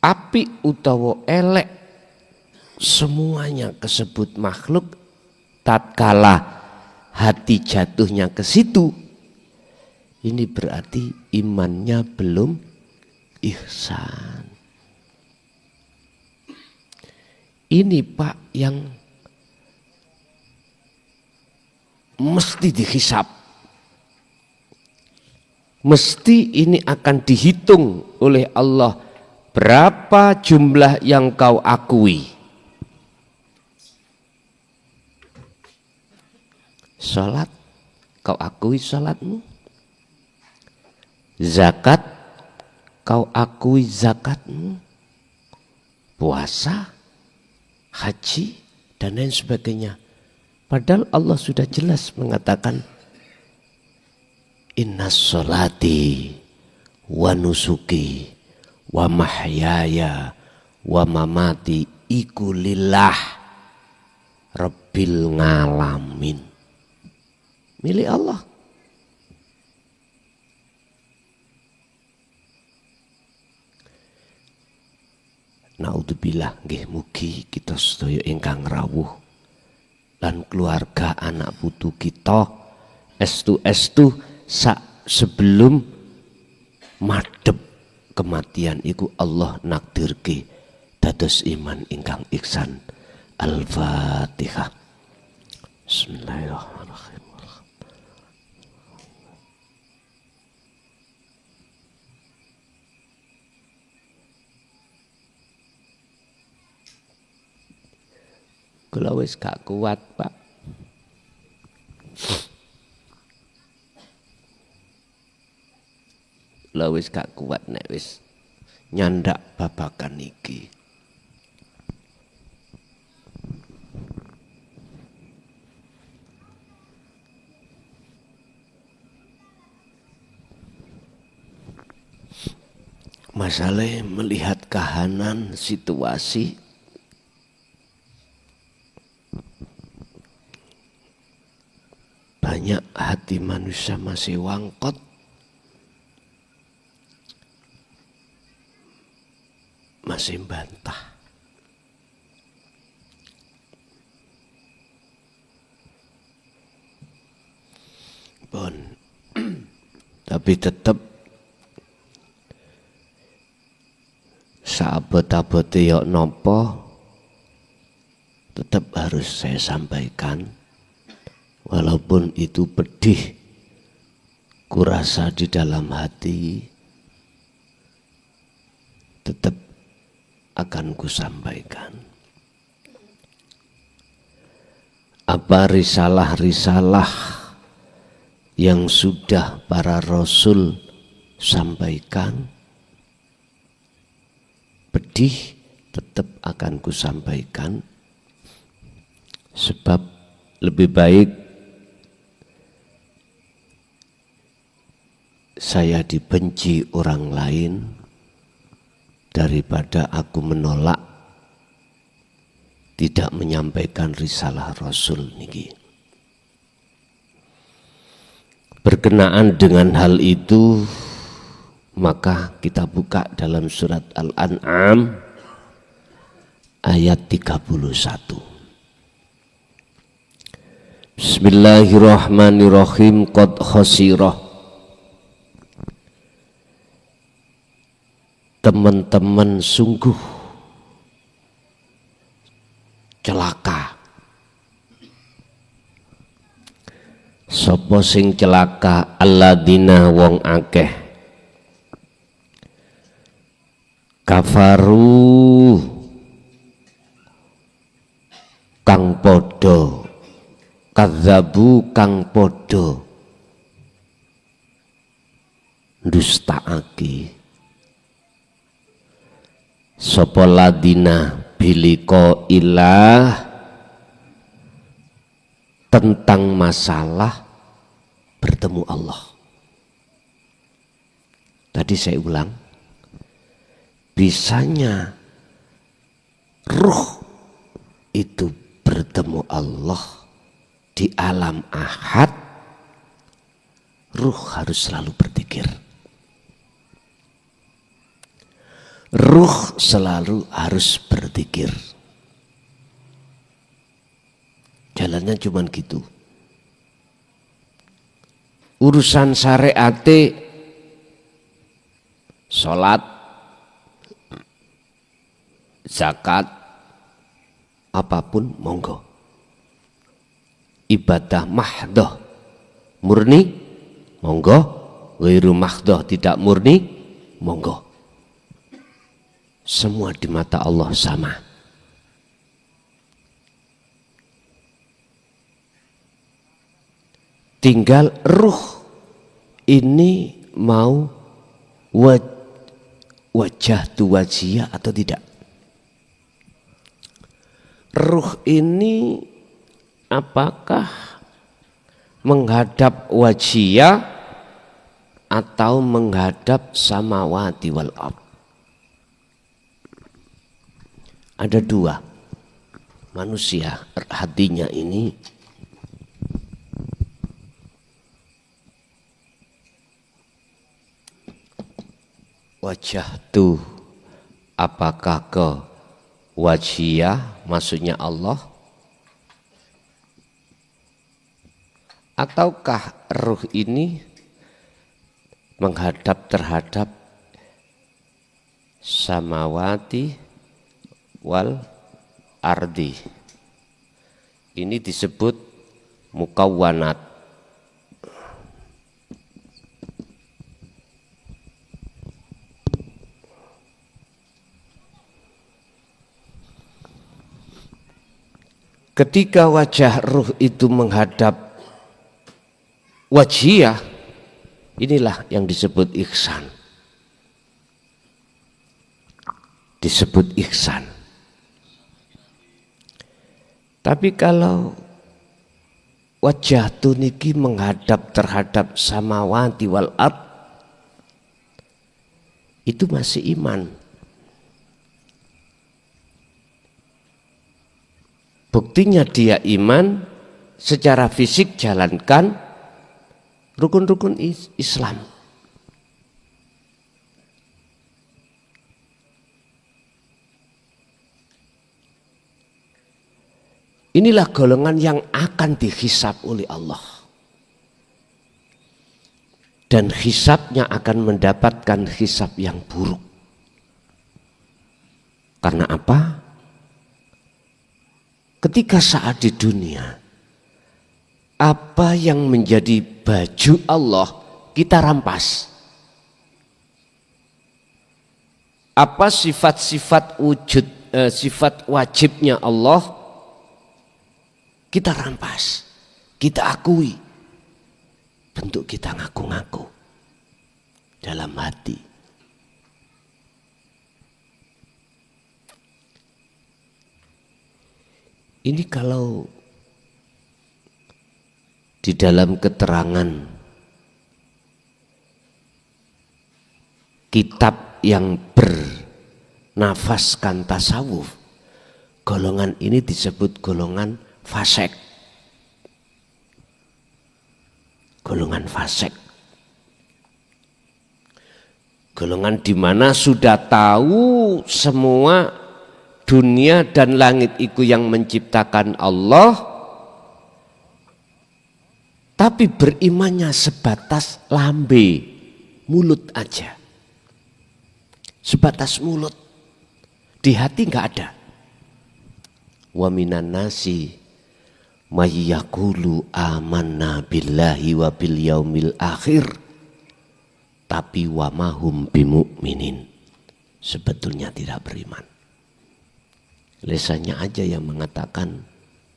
apik utawa elek, semuanya kesebut makhluk. Tatkala hati jatuhnya ke situ, ini berarti imannya belum ihsan. Ini Pak yang mesti dihisab. Mesti ini akan dihitung oleh Allah. Berapa jumlah yang kau akui? Salat, kau akui salatmu? Zakat, kau akui zakatmu? Puasa, haji, dan lain sebagainya. Padahal Allah sudah jelas mengatakan, inna sholati wa nusuki wa mahyaya wa mamati iku lillah rabbil ngalamin. Milik Allah. Naudzubillah nggih mugi kita sedaya ingkang rawuh lan keluarga anak putu kita estu sebelum madhep kematian iku Allah nakdirke dados iman ingkang ihsan. Al-Fatihah. Bismillahirrahmanirrahim. Kula wis gak kuat, Pak. Kula wis gak kuat nek wis nyandak babakan iki. Masalah melihat kahanan situasi banyak hati manusia masih wangkot, masih bantah. Bon, tapi tetap saabot-abote yok nopo tetap harus saya sampaikan. Walaupun itu pedih kurasa di dalam hati, tetap akan kusampaikan. Apa risalah-risalah yang sudah para rasul sampaikan, pedih tetap akan kusampaikan, sebab lebih baik saya dibenci orang lain daripada aku menolak tidak menyampaikan risalah Rasul niki. Berkenaan dengan hal itu, maka kita buka dalam surat Al-An'am ayat 31. Bismillahirrahmanirrahim. Qad khasirah, teman-teman sungguh celaka. Sapa sing celaka? Alladzina wong akeh kafaru kang podo, kadzabu kang podo ndustaake. Sapa ladina biliko ilah, tentang masalah bertemu Allah. Tadi saya ulang, bisanya ruh itu bertemu Allah di alam ahad, ruh harus selalu berpikir. Ruh selalu harus berzikir. Jalannya cuman gitu. Urusan syariat, sholat, zakat, apapun monggo. Ibadah mahdoh murni monggo, ghairu mahdoh tidak murni monggo. Semua di mata Allah sama. Tinggal ruh ini mau wajah tu wajiyah atau tidak. Ruh ini apakah menghadap wajiyah atau menghadap samawati wal ardh? Ada dua manusia hatinya ini. Wajah tuh apakah ke wajiyah maksudnya Allah, ataukah ruh ini menghadap terhadap samawati wal ardi? Ini disebut mukawwanat. Ketika wajah ruh itu menghadap wajiyah, inilah yang disebut ihsan. Disebut ihsan. Tapi kalau wajah tuniki menghadap terhadap samawati wal ardh, itu masih iman. Buktinya dia iman, secara fisik jalankan rukun-rukun Islam. Inilah golongan yang akan dihisab oleh Allah. Dan hisabnya akan mendapatkan hisab yang buruk. Karena apa? Ketika saat di dunia, apa yang menjadi baju Allah kita rampas. Apa sifat-sifat wujud, sifat wajibnya Allah kita rampas, kita akui. Bentuk kita ngaku-ngaku dalam hati. Ini kalau di dalam keterangan kitab yang bernafaskan tasawuf, golongan ini disebut golongan fasik. Golongan fasik. Golongan di mana sudah tahu semua dunia dan langit itu yang menciptakan Allah, tapi berimannya sebatas lambe, mulut aja. Sebatas mulut, di hati nggak ada. Wa minan nasi may yaqulu amanna billahi wa bil yaumil akhir, tapi wa mahum bimu'minin, sebetulnya tidak beriman. Lesannya aja yang mengatakan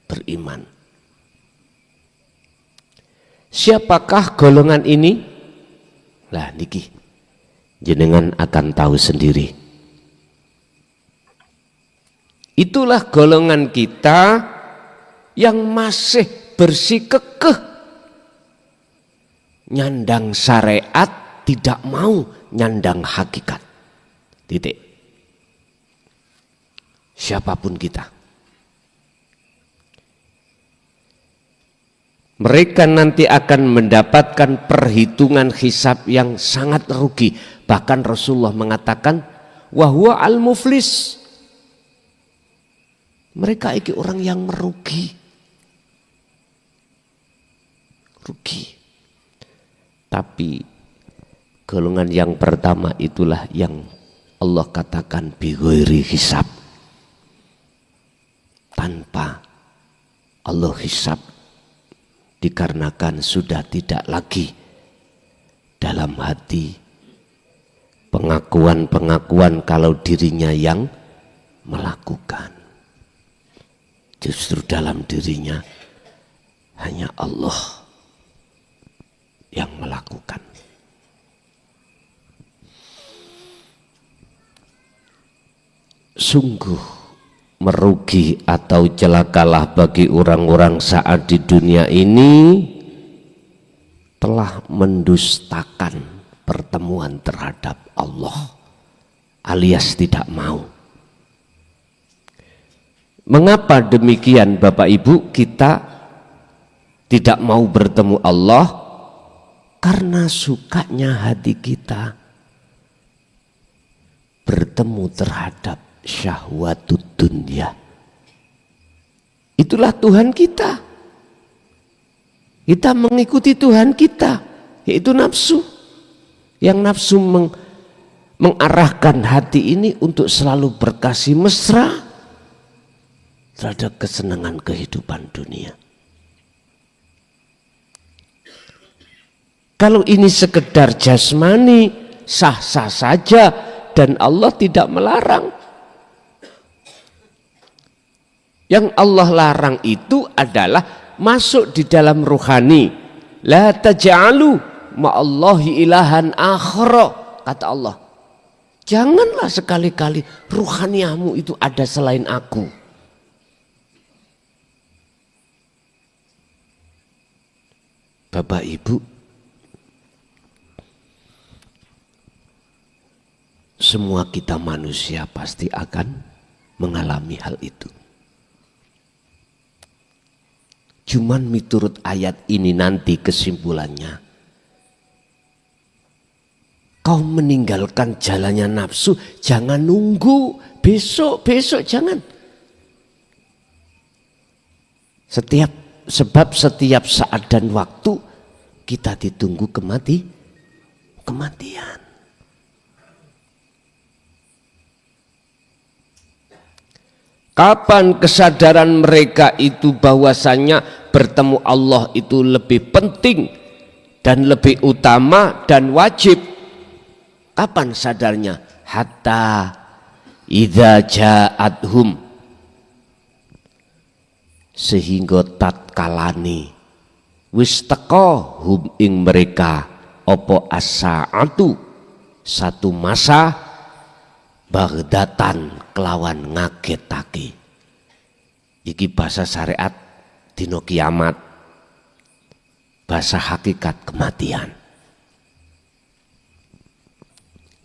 beriman. Siapakah golongan ini? Lah niki jenengan akan tahu sendiri. Itulah golongan kita yang masih bersikukuh nyandang syariat, tidak mau nyandang hakikat. Titik. Siapapun kita. Mereka nanti akan mendapatkan perhitungan hisab yang sangat rugi. Bahkan Rasulullah mengatakan, wa huwa al-muflis. Mereka iki orang yang merugi. Rugi. Tapi golongan yang pertama itulah yang Allah katakan bi ghairi hisab. Tanpa Allah hisab, dikarenakan sudah tidak lagi dalam hati pengakuan-pengakuan kalau dirinya yang melakukan. Justru dalam dirinya hanya Allah yang melakukan. Sungguh merugi atau celakalah bagi orang-orang saat di dunia ini telah mendustakan pertemuan terhadap Allah, alias tidak mau. Mengapa demikian Bapak Ibu kita tidak mau bertemu Allah? Karena sukanya hati kita bertemu terhadap syahwatud dunya. Itulah Tuhan kita. Kita mengikuti Tuhan kita, yaitu nafsu. Yang nafsu mengarahkan hati ini untuk selalu berkasih mesra terhadap kesenangan kehidupan dunia. Kalau ini sekedar jasmani, sah-sah saja dan Allah tidak melarang. Yang Allah larang itu adalah masuk di dalam ruhani. La taj'alu ma'allahi ilahan akhara, kata Allah. Janganlah sekali-kali ruhaniamu itu ada selain aku. Bapak Ibu, semua kita manusia pasti akan mengalami hal itu. Cuman miturut ayat ini nanti kesimpulannya, kau meninggalkan jalannya nafsu, jangan nunggu besok jangan. Sebab setiap saat dan waktu kita ditunggu kematian. Kapan kesadaran mereka itu bahwasanya bertemu Allah itu lebih penting dan lebih utama dan wajib? Kapan sadarnya? Hatta idza ja'athum, sehingga tatkalani wis teko hum ing mereka opo as-sa'atu, satu masa, bagdatan kelawan ngagetake. Iki bahasa syariat dino kiamat, bahasa hakikat kematian.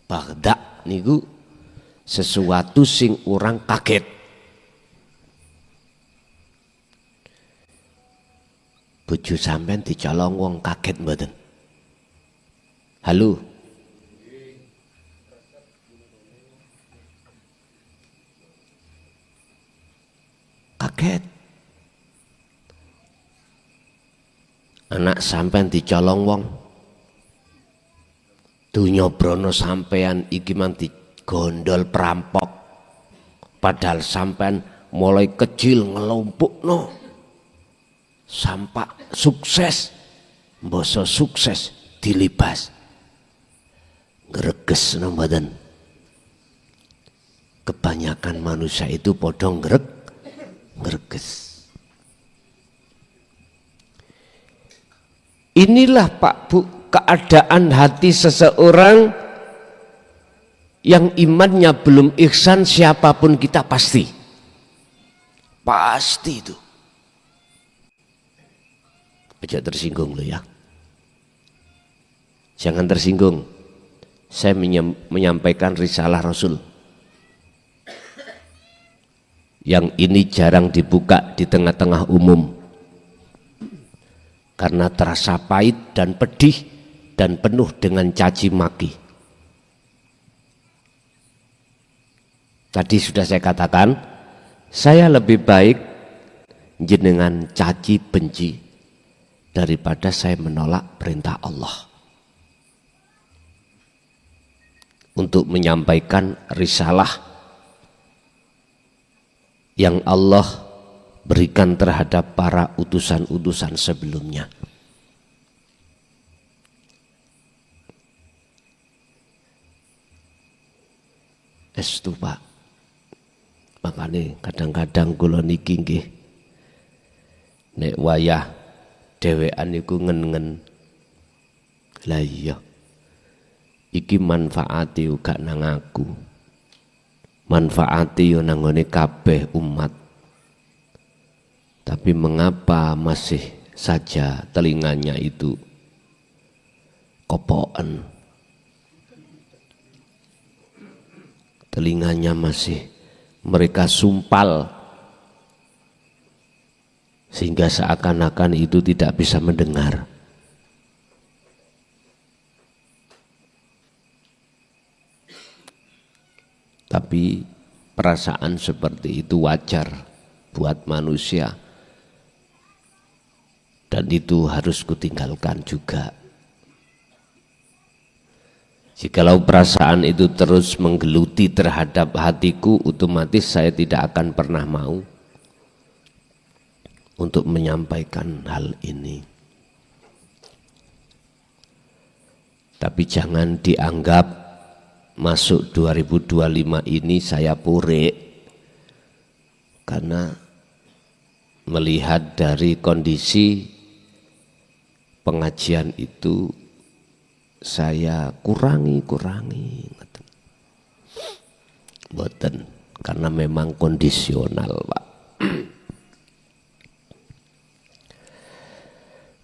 Bagda niku sesuatu sing orang kaget. Bojo sampean dicolong wong kaget mboten? Halo. Kaget. Anak sampean dicolong wong. Dunya brono sampean iki mang digondol perampok. Padahal sampean mulai kecil ngelompokno. Sampak sukses, mboso sukses dilibas, greges nang badan. Kebanyakan manusia itu podong greges. Inilah Pak Bu keadaan hati seseorang yang imannya belum ihsan, siapapun kita pasti itu. Aja tersinggung lo ya. Jangan tersinggung. Saya menyampaikan risalah Rasul. Yang ini jarang dibuka di tengah-tengah umum. Karena terasa pahit dan pedih dan penuh dengan caci maki. Tadi sudah saya katakan, saya lebih baik jenengan caci benci daripada saya menolak perintah Allah untuk menyampaikan risalah yang Allah berikan terhadap para utusan-utusan sebelumnya. Estu Pak, makanya kadang-kadang kula niki nggih nek wayah dhewean iku ngen-ngen, lah iya iki manfaate uga nang aku, manfaate yo nang ngene kabeh umat, tapi mengapa masih saja telinganya itu kopoken, telinganya masih mereka sumpal sehingga seakan-akan itu tidak bisa mendengar. Tapi perasaan seperti itu wajar buat manusia dan itu harus kutinggalkan juga. Jikalau perasaan itu terus menggeluti terhadap hatiku, otomatis saya tidak akan pernah mau untuk menyampaikan hal ini. Tapi jangan dianggap masuk 2025 ini saya purik, karena melihat dari kondisi pengajian itu saya kurangi boten, karena memang kondisional Pak.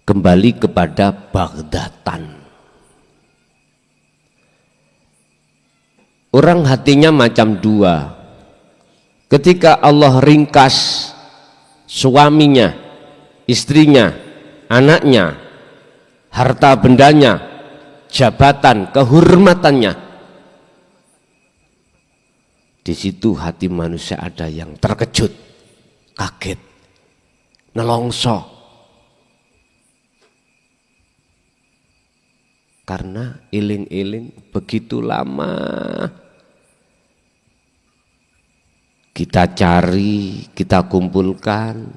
Kembali kepada Baghdatan. Orang hatinya macam dua. Ketika Allah ringkas suaminya, istrinya, anaknya, harta bendanya, jabatan, kehormatannya, di situ hati manusia ada yang terkejut, kaget, nelongso. Karena iling-iling begitu lama kita cari, kita kumpulkan,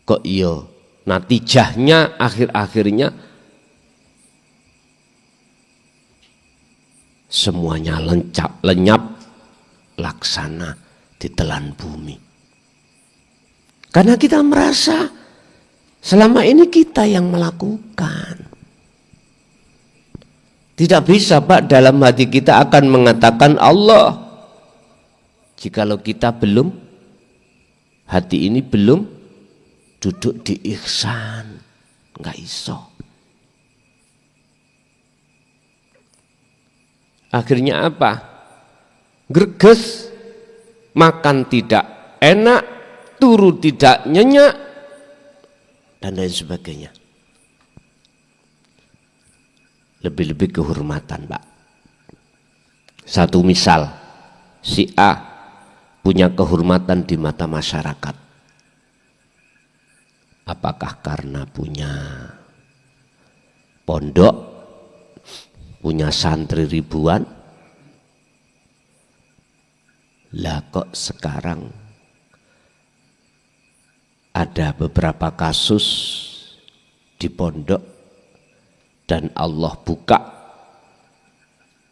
kok iya natijahnya akhir-akhirnya semuanya lenyap laksana ditelan bumi. Karena kita merasa selama ini kita yang melakukan. Tidak bisa Pak, dalam hati kita akan mengatakan Allah. Jikalau kita belum, hati ini belum duduk di ihsan, nggak iso. Akhirnya apa? Greges, makan tidak enak, turu tidak nyenyak, dan lain sebagainya. Lebih-lebih kehormatan Pak. Satu misal, si A punya kehormatan di mata masyarakat. Apakah karena punya pondok, punya santri ribuan? Lah kok sekarang ada beberapa kasus di pondok dan Allah buka,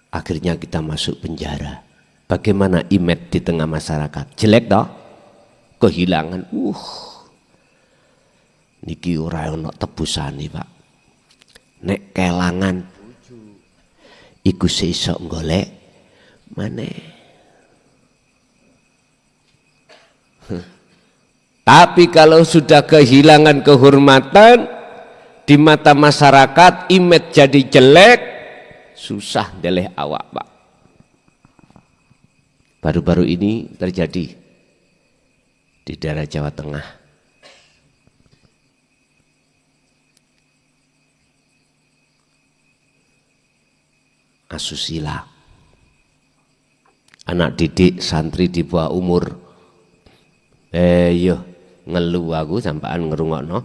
akhirnya kita masuk penjara. Bagaimana image di tengah masyarakat? Jelek toh? Kehilangan. Niki ora ono tebusane Pak. Nek kelangan iku sesuk golek maneh. Tapi kalau sudah kehilangan kehormatan di mata masyarakat, image jadi jelek, susah ndeleh awak Pak. Baru-baru ini terjadi di daerah Jawa Tengah. Asusila. anak didik santri di bawah umur. Yo ngeluh aku sampaan ngerungokno.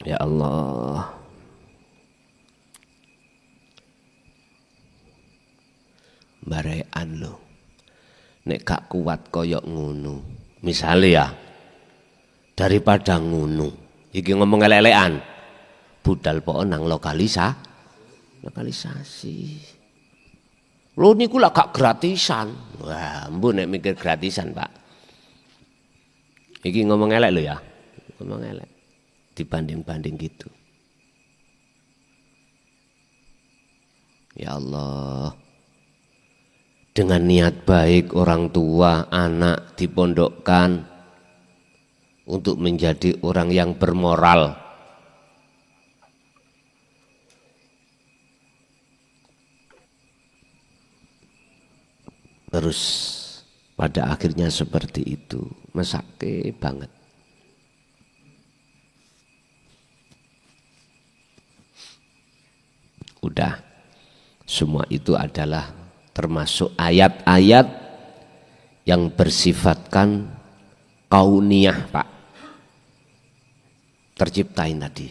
Ya Allah. Barean lho. Nek gak kuat koyok ngono. Misale ya, daripada ngono, iki ngomong elek-elekan. Budal pokok nang lokalisasi. Lho niku lak gak gratisan. Wah, mbok nek mikir gratisan, Pak. Iki ngomong elek lho ya. Ngomong elek. Dibanding-banding gitu. Ya Allah. Dengan niat baik orang tua, anak dipondokkan untuk menjadi orang yang bermoral. Terus pada akhirnya seperti itu, mesake banget. Udah, semua itu adalah termasuk ayat-ayat yang bersifatkan kauniyah, Pak. Terciptain tadi.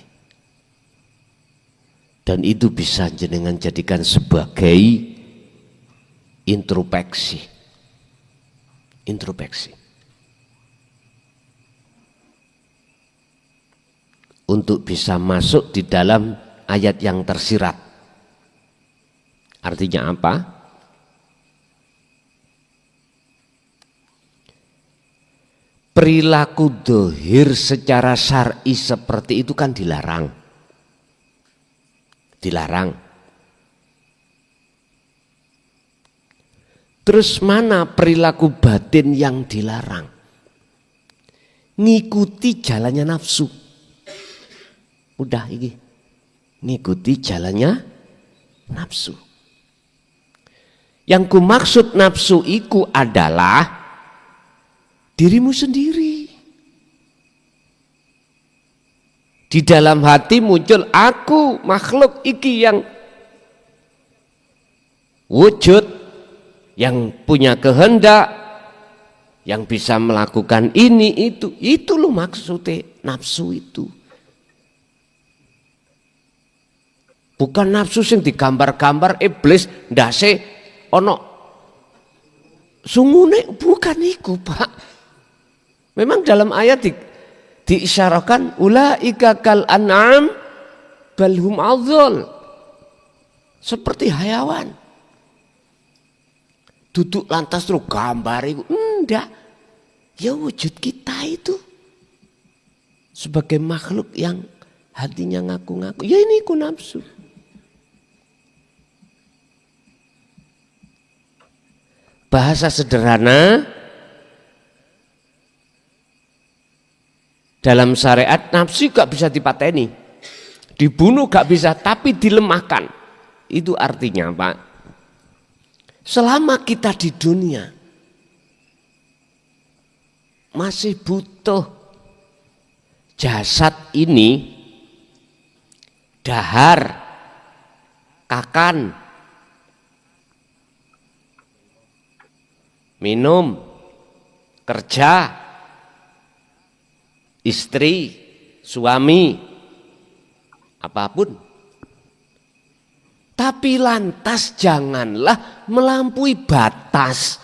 Dan itu bisa jenengan jadikan sebagai introspeksi. Untuk bisa masuk di dalam ayat yang tersirat. Artinya apa? Perilaku dohir secara syar'i seperti itu kan dilarang. Terus mana perilaku batin yang dilarang? Ngikuti jalannya nafsu. Udah ini. Ngikuti jalannya nafsu. Yang kumaksud nafsu iku adalah dirimu sendiri. Di dalam hati muncul aku makhluk iki yang wujud, yang punya kehendak, yang bisa melakukan ini itu loh maksudnya nafsu itu. Bukan nafsu yang digambar-gambar iblis ndase ono sungune, bukan iku, Pak. Memang dalam ayat diisyarakan ulaika kal an'am bal hum adhal. Seperti hayawan. Duduk lantas terus gambar itu. Enggak. Ya wujud kita itu sebagai makhluk yang hatinya ngaku-ngaku. Ya ini ku nafsu. Bahasa sederhana, dalam syariat nafsu gak bisa dipateni, dibunuh gak bisa, tapi dilemahkan. Itu artinya Pak, selama kita di dunia masih butuh jasad ini, dahar, kakan, minum, kerja, istri, suami, apapun. Tapi lantas janganlah melampaui batas.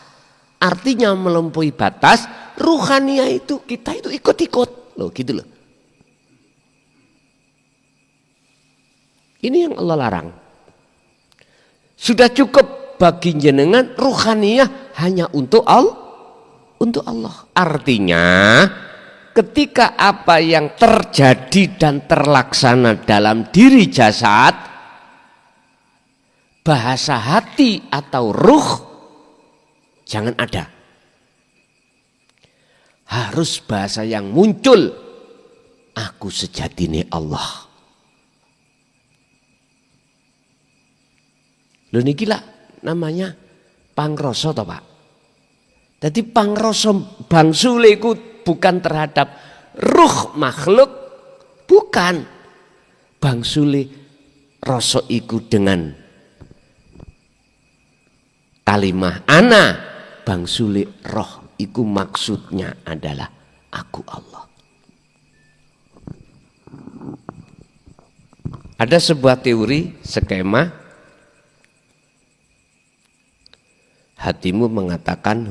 Artinya melampaui batas, ruhania itu kita itu ikut-ikut. Loh gitu loh. Ini yang Allah larang. Sudah cukup bagi jenengan ruhania hanya untuk Allah. Artinya ketika apa yang terjadi dan terlaksana dalam diri jasad, bahasa hati atau ruh jangan ada. Harus bahasa yang muncul, aku sejatine Allah. Lho niki lah namanya pangrasa toh Pak. Jadi pangrasa bangsule iku bukan terhadap ruh makhluk, bukan. Bangsule rasa iku dengan kalimah ana bangsuli roh iku maksudnya adalah aku Allah. Ada sebuah teori, skema, hatimu mengatakan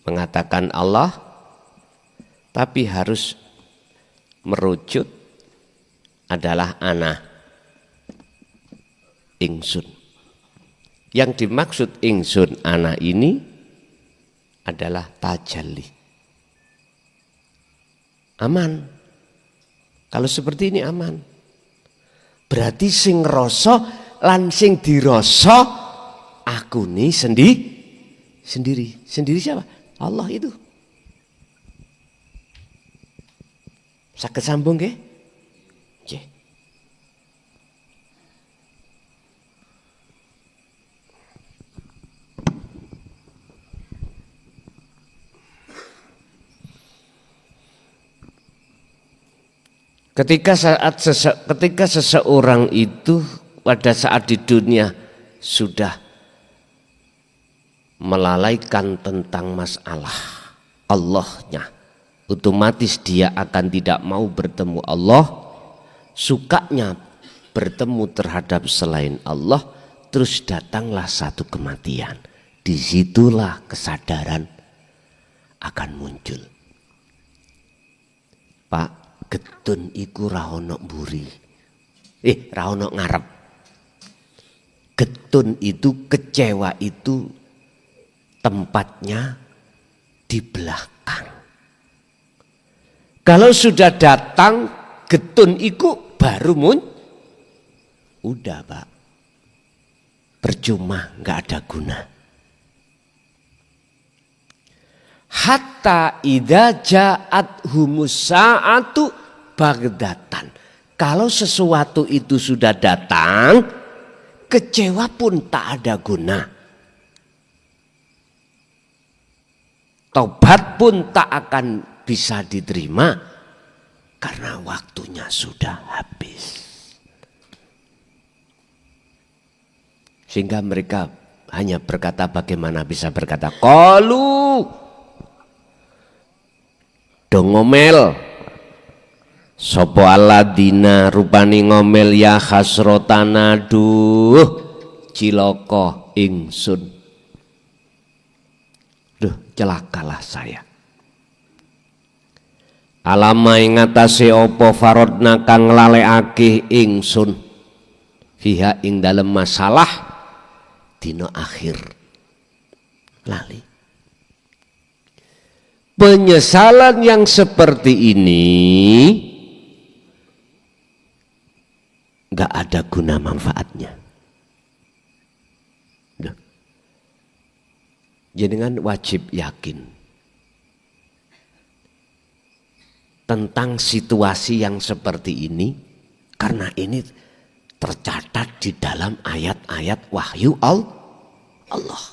mengatakan Allah, tapi harus merujuk adalah ana, ingsun. Yang dimaksud ingsun ana ini adalah tajalli. Aman. Kalau seperti ini aman. Berarti sing rasa lan sing dirasa aku nih sendiri. Sendiri siapa? Allah itu. Saged sambung nggih? Nggih. Ketika seseorang itu pada saat di dunia sudah melalaikan tentang masalah Allahnya, otomatis dia akan tidak mau bertemu Allah, sukanya bertemu terhadap selain Allah, terus datanglah satu kematian. Disitulah kesadaran akan muncul. Pak, getun iku ra ono mburi. Ra ono ngarep. Getun itu, kecewa itu tempatnya di belakang. Kalau sudah datang getun iku baru udah Pak. Percuma, nggak ada guna. Hatta idza ja'at humus sa'atu bagdatan. Kalau sesuatu itu sudah datang, kecewa pun tak ada guna. Tobat pun tak akan bisa diterima karena waktunya sudah habis. Sehingga mereka hanya berkata, bagaimana bisa berkata qalu ngomel sopo aladina rupani ngomel ya khasrotana duh ciloko ingsun, duh celakalah saya. Alama ing atase apa farodna kang nglalekake ingsun fiha ing dalem masalah dina akhir lali. Penyesalan yang seperti ini gak ada guna manfaatnya. Jenengan wajib yakin tentang situasi yang seperti ini, karena ini tercatat di dalam ayat-ayat wahyu Allah.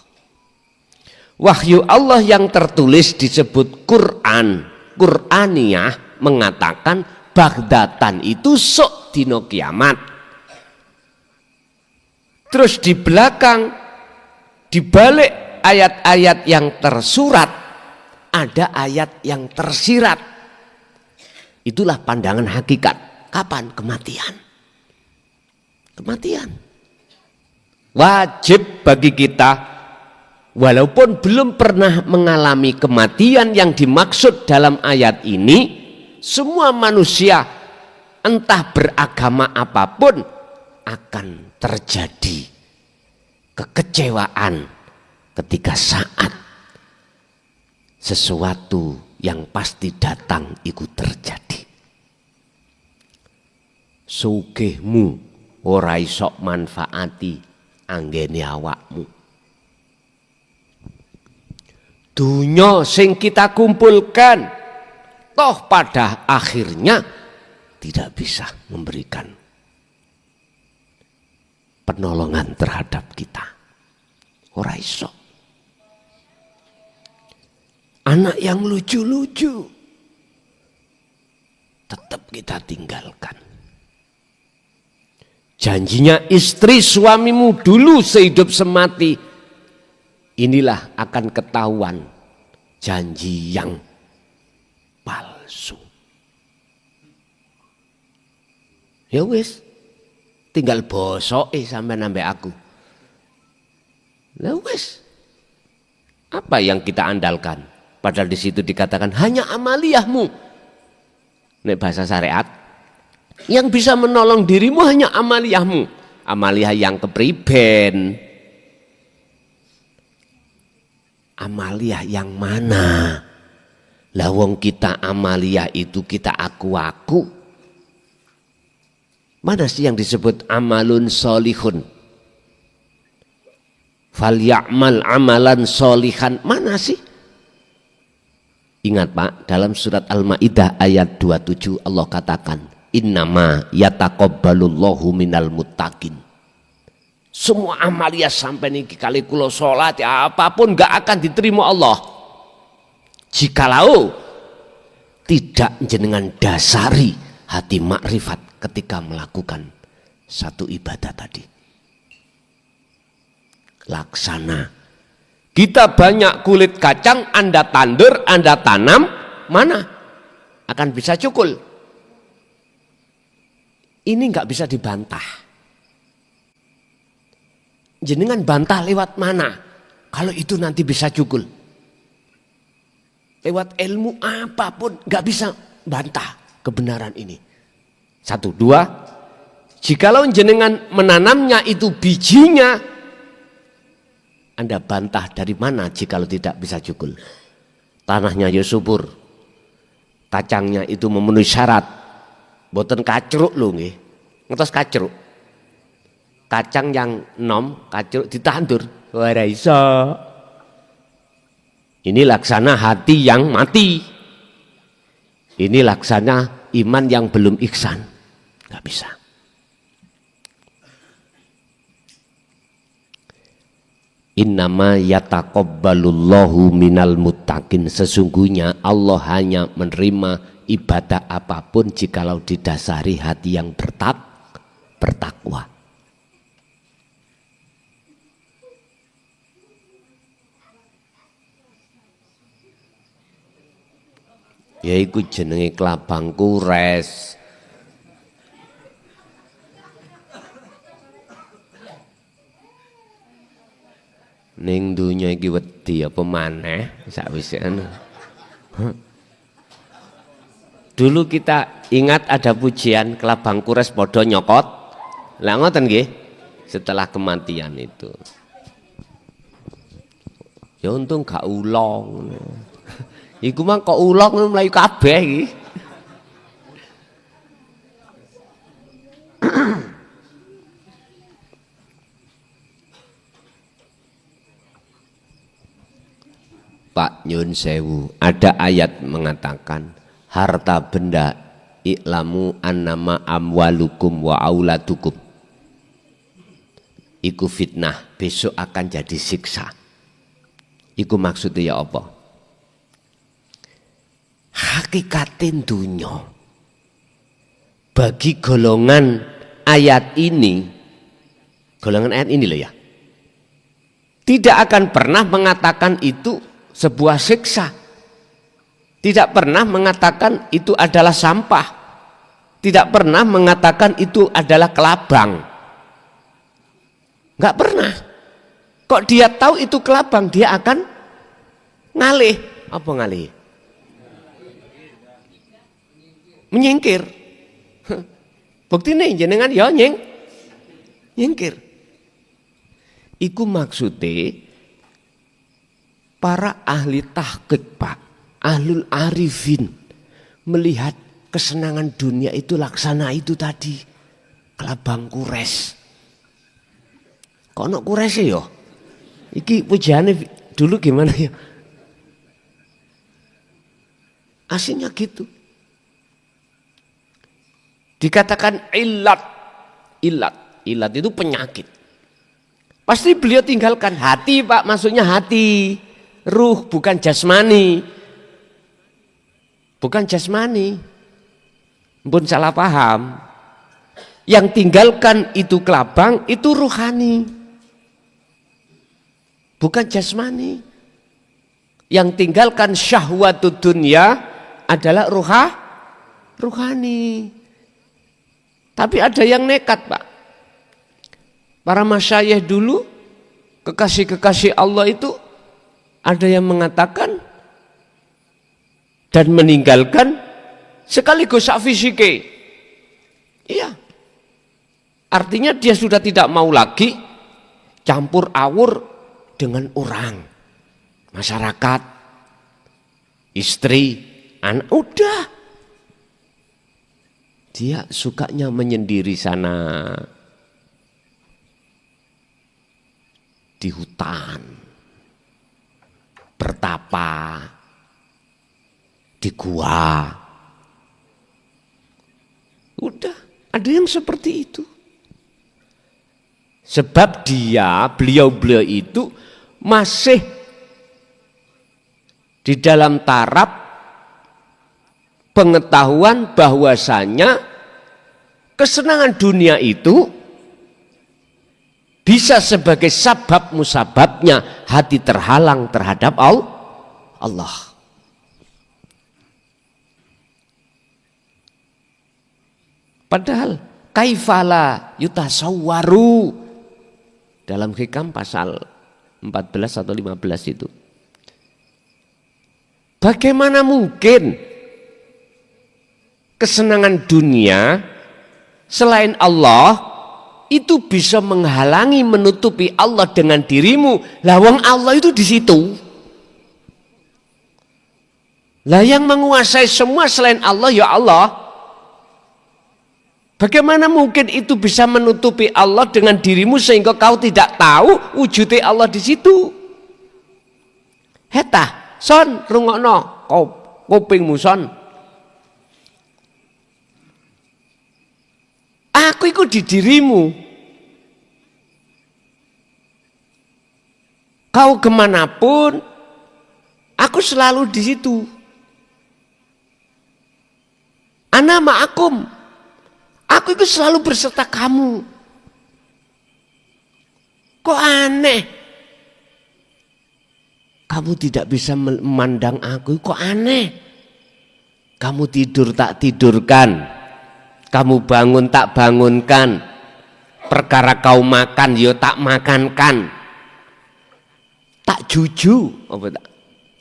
Wahyu Allah yang tertulis disebut Quran. Qur'aniyah mengatakan bagdatan itu sok dino kiamat. Terus di belakang, di balik ayat-ayat yang tersurat, ada ayat yang tersirat. Itulah pandangan hakikat. Kapan? Kematian. Kematian. Wajib bagi kita, walaupun belum pernah mengalami kematian yang dimaksud dalam ayat ini, semua manusia entah beragama apapun akan terjadi kekecewaan ketika saat sesuatu yang pasti datang itu terjadi. Sugihmu ora iso manfaati anggene awakmu. Dunya sing kita kumpulkan toh pada akhirnya tidak bisa memberikan penolongan terhadap kita. Ora iso. Anak yang lucu-lucu tetap kita tinggalkan. Janjinya istri suamimu dulu sehidup semati inilah akan ketahuan janji yang palsu. Ya wis, tinggal bosoke sampai nambah aku. Ya wis, apa yang kita andalkan? Padahal di situ dikatakan hanya amaliyahmu. Nek bahasa syariat, yang bisa menolong dirimu hanya amaliyahmu. Amaliyah yang kepriben. Amaliyah yang mana? Lah wong kita amaliyah itu kita aku-aku. Mana sih yang disebut amalun solihun? Fal ya'mal amalan solihan. Mana sih? Ingat Pak, dalam surat Al-Maidah ayat 27 Allah katakan, innama yataqabbalullahu minal muttaqin. Semua amaliyah sampai niki kali kula salat ya apapun gak akan diterima Allah. Jikalau tidak jenengan dasari hati makrifat ketika melakukan satu ibadah tadi. Laksana. Kita banyak kulit kacang, Anda tandur, Anda tanam, mana? Akan bisa cukul. Ini nggak bisa dibantah. Jenengan bantah lewat mana? Kalau itu nanti bisa cukul. Lewat ilmu apapun nggak bisa bantah kebenaran ini. 1, 2, jikalau jenengan menanamnya itu bijinya, Anda bantah dari mana jikalau tidak bisa cukul. Tanahnya ya subur, kacangnya itu memenuhi syarat, boten kacruk lho nggih. Ngertos kacruk? Kacang yang nom, kacruk ditandur, ora iso. Ini laksana hati yang mati. Ini laksana iman yang belum ihsan. Gak bisa. Innama yataqabbalullahu minal muttaqin. Sesungguhnya Allah hanya menerima ibadah apapun jikalau didasari hati yang bertakwa. Yaiku jenenge klabang kures. Ning dunya iki wedi apa maneh sakwise anu. Dulu kita ingat ada pujian kelabang kures padha nyokot. Lah ngoten nggih. Setelah kematian itu. Ya untung gak ulong. Iku mah kok ulong mlayu kabeh iki. Pak nyun sewu, ada ayat mengatakan harta benda i'lamu annama amwalukum wa auladukum. Iku fitnah, besok akan jadi siksa. Iku maksudnya ya apa? Hakikatin dunya. Bagi golongan ayat ini, golongan ayat ini loh ya, tidak akan pernah mengatakan itu sebuah siksa. Tidak pernah mengatakan itu adalah sampah. Tidak pernah mengatakan itu adalah kelabang. Enggak pernah. Kok dia tahu itu kelabang, dia akan ngalih. Apa ngalih? Menyingkir. Bukti nih jenengan ya nyingkir. Iku maksudnya para ahli tahqiq Pak, ahlul arifin melihat kesenangan dunia itu laksana itu tadi, kelabang kures. Kok ono kures ya? Iki pujiannya dulu gimana ya? Aslinya gitu. Dikatakan ilat itu penyakit. Pasti beliau tinggalkan hati Pak, maksudnya hati. Ruh bukan jasmani. Bukan jasmani. Ampun salah paham. Yang tinggalkan itu kelabang, itu ruhani. bukan jasmani. Yang tinggalkan syahwatud dunya adalah ruhani. Tapi ada yang nekat, Pak. Para masyayikh dulu, kekasih-kekasih Allah itu, ada yang mengatakan dan meninggalkan sekaligus sak fisike. Iya. Artinya dia sudah tidak mau lagi campur awur dengan orang, masyarakat, istri, anak, udah. Dia sukanya menyendiri sana di hutan, bertapa di gua. Udah, ada yang seperti itu. Sebab beliau itu masih di dalam taraf pengetahuan bahwasanya kesenangan dunia itu bisa sebagai sabab musababnya hati terhalang terhadap Allah. Padahal kaifala yutasawwaru dalam Hikam pasal 14 atau 15 itu. Bagaimana mungkin kesenangan dunia selain Allah itu bisa menghalangi menutupi Allah dengan dirimu? Lah wong Allah itu di situ. Lah yang menguasai semua selain Allah ya Allah. Bagaimana mungkin itu bisa menutupi Allah dengan dirimu sehingga kau tidak tahu wujudnya Allah di situ? Hetah, son rungokno kupingmu son. Aku ikut di dirimu. Kau kemanapun, aku selalu di situ. Ana ma'akum. Aku itu selalu berserta kamu. Kok aneh? Kamu tidak bisa memandang aku, kok aneh? Kamu tidur tak tidurkan, kamu bangun tak bangunkan, perkara kau makan yo tak makankan, tak juju,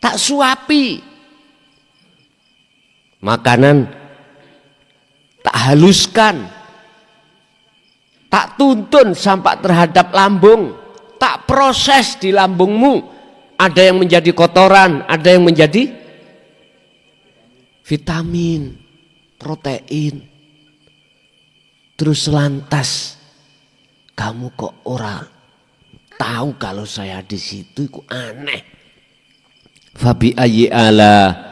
tak suapi, makanan tak haluskan, tak tuntun sampai terhadap lambung, tak proses di lambungmu. Ada yang menjadi kotoran, ada yang menjadi vitamin, protein. Terus lantas kamu kok orang tahu kalau saya di situ, kok aneh. Fabi ayyi ala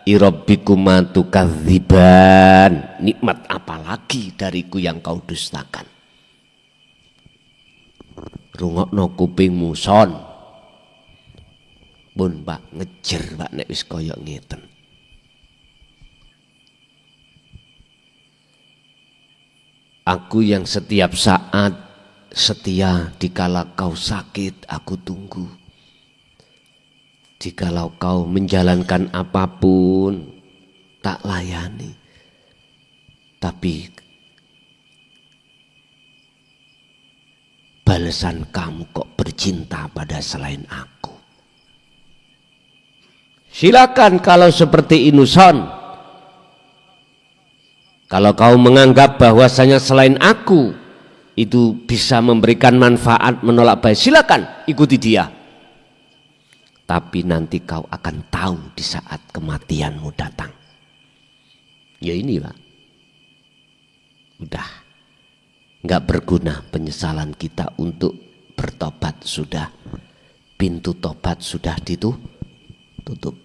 Irabbikuma tukadziban, nikmat apalagi dariku yang kau dustakan. Rungokno kupingmu son. Pun Pak ngejer Pak nek wis kaya ngeten. Aku yang setiap saat setia dikala kau sakit aku tunggu. Jikalau kau menjalankan apapun tak layani, tapi balasan kamu kok bercinta pada selain aku. Silakan kalau seperti Inuson. Kalau kau menganggap bahwasanya selain aku itu bisa memberikan manfaat menolak baik, silakan ikuti dia. Tapi nanti kau akan tahu di saat kematianmu datang. Ya ini Pak. Udah. Nggak berguna penyesalan kita untuk bertobat sudah. Pintu tobat sudah ditutup.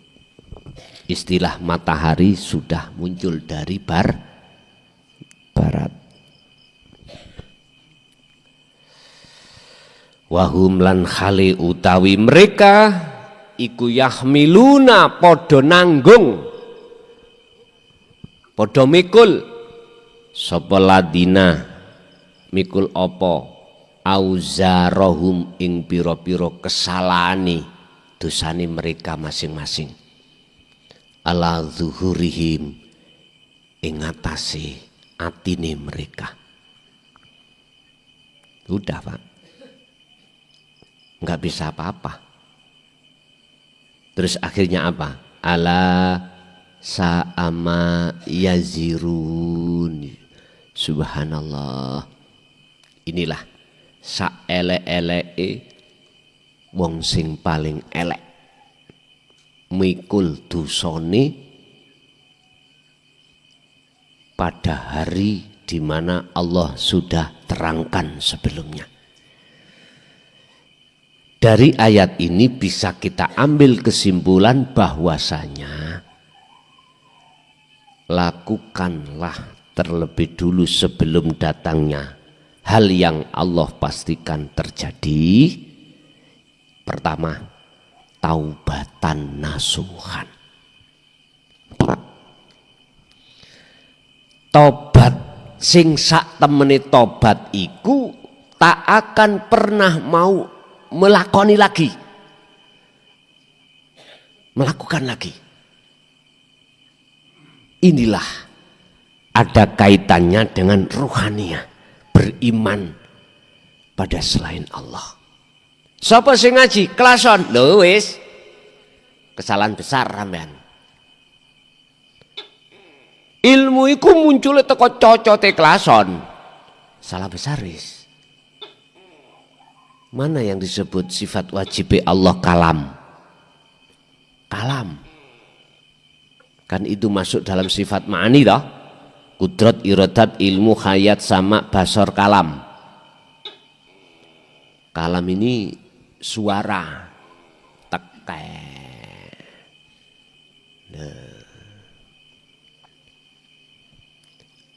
Istilah matahari sudah muncul dari barat. Wahum lan khali utawi mereka iku yahmiluna podo nanggung podo mikul sapa ladina mikul opo auzarahum ing piro-piro kesalani dosane mereka masing-masing, ala zuhurihim ing atase atine mereka. Udah Pak, nggak bisa apa-apa. Terus akhirnya apa? Ala sa'ama yazirun. Subhanallah. Inilah saelek-eleke wong sing paling elek mikul dosane pada hari di mana Allah sudah terangkan sebelumnya. Dari ayat ini bisa kita ambil kesimpulan bahwasanya lakukanlah terlebih dulu sebelum datangnya hal yang Allah pastikan terjadi. Pertama, taubatan nasuhan. Tobat sing sak temene tobat iku tak akan pernah mau melakoni lagi, melakukan lagi. Inilah ada kaitannya dengan ruhaniah, beriman pada selain Allah. Sapa sing ngaji kelason lho wis kesalahan besar sampean. Ilmu iku muncul teko cocote kelason, salah besar wis. Mana yang disebut sifat wajib Allah kalam? Kalam. Kan itu masuk dalam sifat ma'ani toh. Kudrat, iradat, ilmu, hayat, sama, basor, kalam. Kalam ini suara, teke.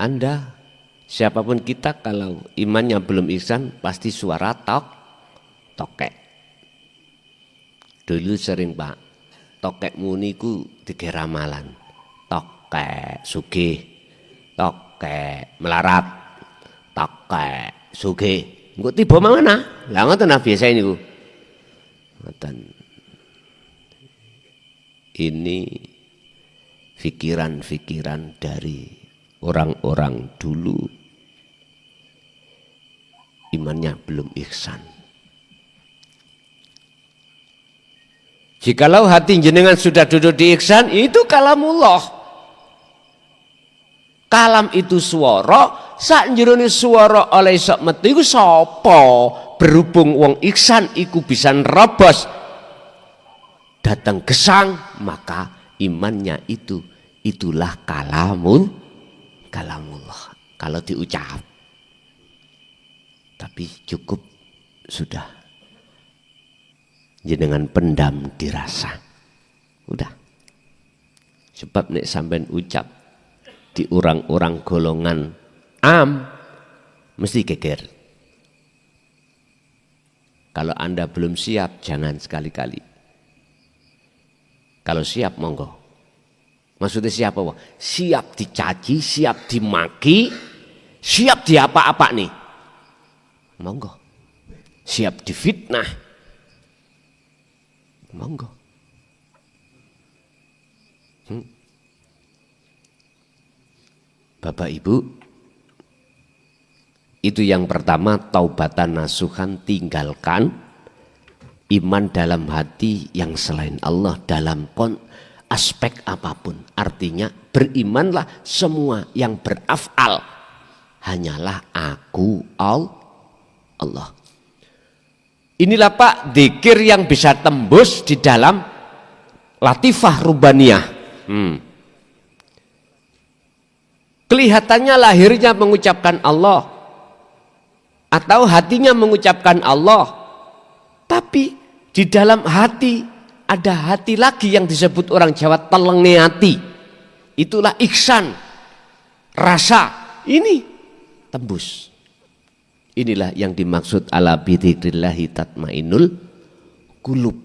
Anda, siapapun kita kalau imannya belum ihsan pasti suara tokek. Dulu sering Pak, tokekmu niku tiga ramalan. Tokek sugih, tokek melarat, tokek sugih. Engko tiba mana? Lah ngoten biasa niku. Ngoten. Ini pikiran-pikiran dari orang-orang dulu, imannya belum ihsan. Jikalau hati jenengan sudah duduk di ihsan, itu kalamullah. Kalam itu suara, sak jerone suara oleh sok metu iku sapa? Berhubung wong ihsan iku bisa nerobos datang gesang, maka imannya itulah kalamullah. Kalau diucap, tapi cukup sudah jenengan pendam dirasa, udah. Sebab nek sampean ucap di orang-orang golongan mesti geger. Kalau Anda belum siap, jangan sekali-kali. Kalau siap, monggo. Maksudnya siap apa? Siap dicaci, siap dimaki, siap diapa-apa nih. Monggo. Siap difitnah. Monggo. Bapak Ibu, itu yang pertama, taubatan nasuhan, tinggalkan iman dalam hati yang selain Allah dalam aspek apapun. Artinya berimanlah semua yang beraf'al hanyalah aku Allah. Inilah Pak dzikir yang bisa tembus di dalam latifah rubaniyah. Kelihatannya lahirnya mengucapkan Allah atau hatinya mengucapkan Allah, tapi di dalam hati ada hati lagi yang disebut orang Jawa telenge hati. Itulah ihsan, rasa ini tembus. Inilah yang dimaksud ala bidzikrillahi tatmainnul qulub,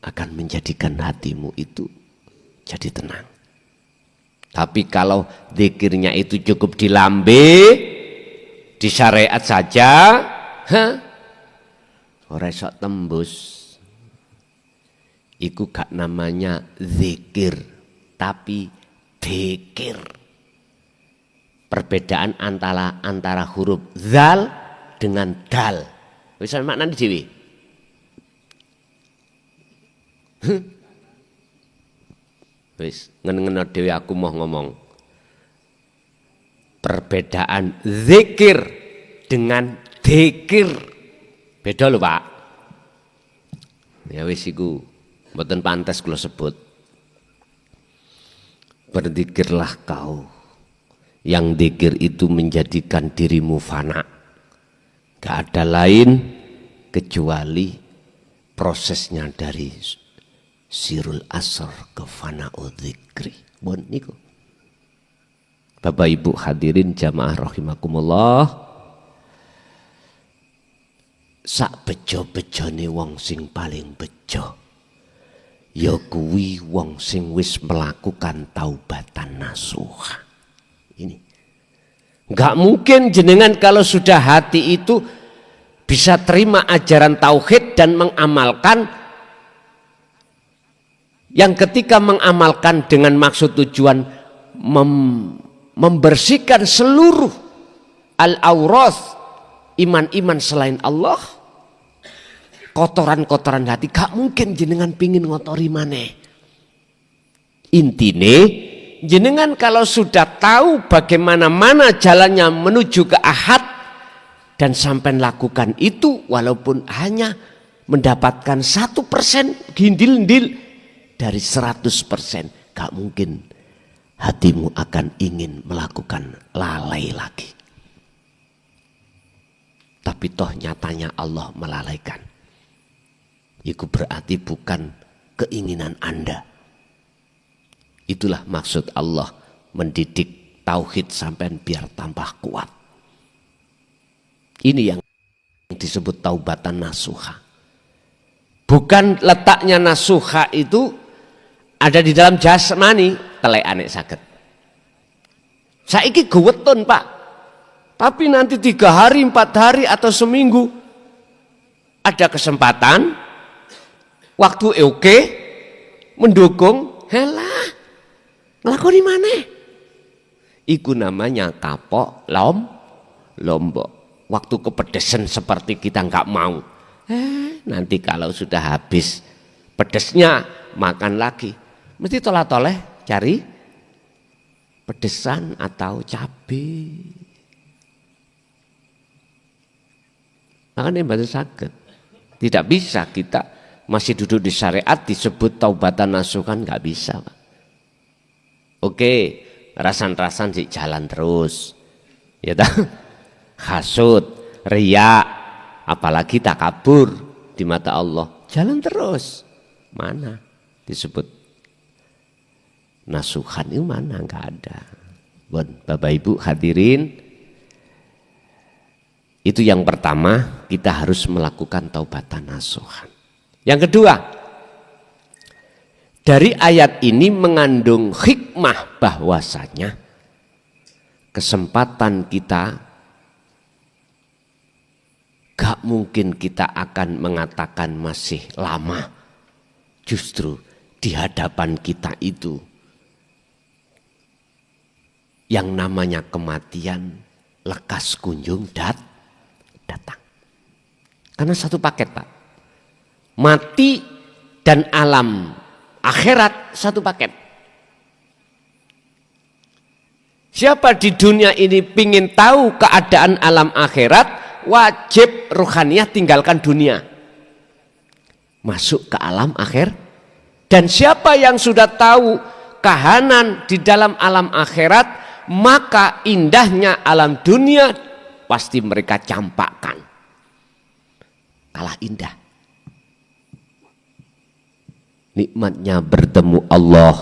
akan menjadikan hatimu itu jadi tenang. Tapi kalau zikirnya itu cukup di lambe, di syariat saja, ora iso tembus. Iku gak namanya zikir, tapi dzikir. Perbedaan antara huruf zal dengan dal. Bisa maknane dhewe. Wis ngene-ngene dhewe aku mau ngomong. Perbedaan zikir dengan dzikir. Beda lho, Pak. Ya wis iku mboten pantes kula sebut. Berzikirlah kau. Yang zikir itu menjadikan dirimu fana. Gak ada lain kecuali prosesnya dari sirul asr ke fana'u dzikri. Bon niku. Bapak Ibu hadirin jamaah rahimakumullah. Sak bejo-bejone wong sing paling bejo ya kuwi wong sing wis melakukan taubatan nasuha. Ini nggak mungkin jenengan kalau sudah hati itu bisa terima ajaran tauhid dan mengamalkan, yang ketika mengamalkan dengan maksud tujuan membersihkan seluruh al-awrath iman-iman selain Allah, kotoran-kotoran hati. Gak mungkin jenengan pingin ngotori maneh. Intine jenengan kalau sudah tahu bagaimana jalannya menuju ke ahad dan sampai lakukan itu, walaupun hanya mendapatkan 1% gindil-gindil dari 100%, gak mungkin hatimu akan ingin melakukan lalai lagi. Tapi toh nyatanya Allah melalaikan. Itu berarti bukan keinginan Anda. Itulah maksud Allah mendidik tauhid sampai biar tambah kuat. Ini yang disebut taubatan nasuha. Bukan letaknya nasuha itu ada di dalam jasmani, telek anek saged. Saiki gewetun, Pak. Tapi nanti 3 hari, 4 hari atau seminggu ada kesempatan, waktu oke, mendukung, helah. Ngelakoni maneh. Iku namanya kapok lombok. Waktu kepedesan seperti kita nggak mau. Nanti kalau sudah habis pedesnya makan lagi. Mesti toleh-toleh cari pedesan atau cabai. Makanya baca sakit. Tidak bisa kita masih duduk di syariat disebut taubatan nasuhan, nggak bisa, Pak. Oke, rasan-rasan sih jalan terus, ya tak? Hasud, riya, apalagi takabur di mata Allah, jalan terus. Mana disebut nasuhan itu mana? Nggak ada. Bon, Bapak Ibu hadirin, itu yang pertama, kita harus melakukan taubatan nasuhan. Yang kedua, dari ayat ini mengandung hikmah bahwasanya kesempatan kita gak mungkin kita akan mengatakan masih lama. Justru di hadapan kita itu yang namanya kematian lekas kunjung datang. Karena satu paket, Pak. Mati dan alam akhirat satu paket. Siapa di dunia ini pingin tahu keadaan alam akhirat, wajib ruhaniyah tinggalkan dunia. Masuk ke alam akhir. Dan siapa yang sudah tahu kahanan di dalam alam akhirat, maka indahnya alam dunia pasti mereka campakkan. Kalah indah. Nikmatnya bertemu Allah,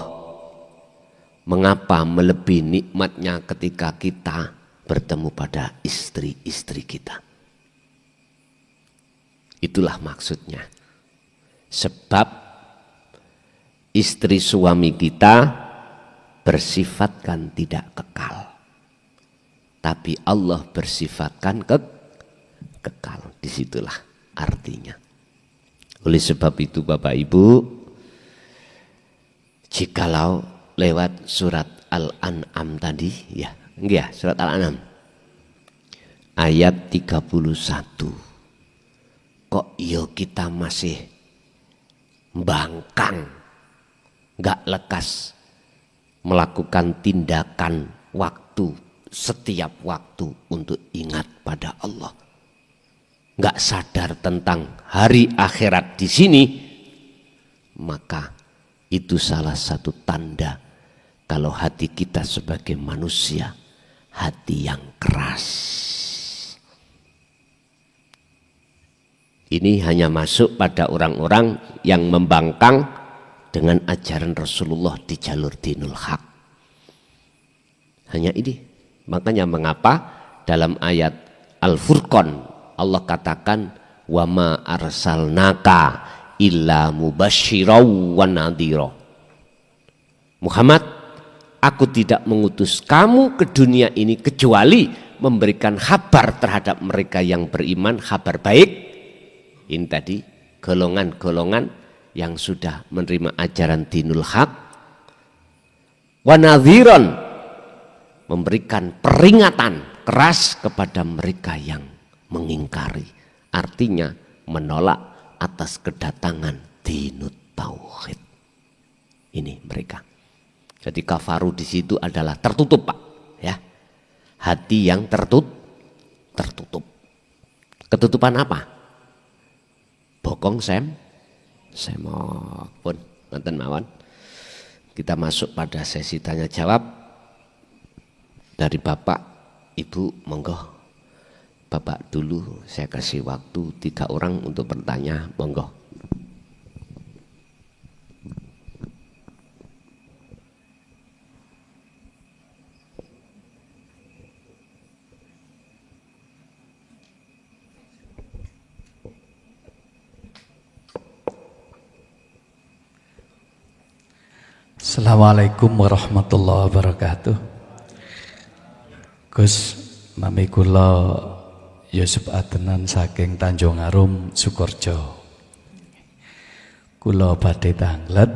mengapa melebihi nikmatnya ketika kita bertemu pada istri-istri kita? Itulah maksudnya. Sebab istri suami kita bersifatkan tidak kekal, tapi Allah bersifatkan kekal. Disitulah artinya. Oleh sebab itu Bapak Ibu, jikalau lewat surat Al-An'am tadi, ya, enggak, surat Al-An'am ayat 31, kok yo kita masih bangkang, enggak lekas melakukan tindakan waktu, setiap waktu untuk ingat pada Allah, enggak sadar tentang hari akhirat di sini, maka itu salah satu tanda kalau hati kita sebagai manusia hati yang keras. Ini hanya masuk pada orang-orang yang membangkang dengan ajaran Rasulullah di jalur dinul haq. Hanya ini. Makanya mengapa dalam ayat Al-Furqan Allah katakan wa ma arsalnaka illa mubasysyiraw wa nadhira. Muhammad, aku tidak mengutus kamu ke dunia ini kecuali memberikan kabar terhadap mereka yang beriman, kabar baik. Ini tadi golongan-golongan yang sudah menerima ajaran dinul haq. Wa nadhiran, memberikan peringatan keras kepada mereka yang mengingkari. Artinya menolak atas kedatangan dinut tauhid. Ini mereka. Jadi kafaru di situ adalah tertutup, Pak, ya. Hati yang tertutup. Ketutupan apa? Bokong semok pun nonton mawon. Kita masuk pada sesi tanya jawab dari Bapak, Ibu, monggo. Bapak dulu, saya kasih waktu 3 orang untuk bertanya, monggo. Assalamualaikum warahmatullahi wabarakatuh. Gus, nami kula Yusuf Adnan saking Tanjung Arum, Sukorejo. Kula badhe tanglet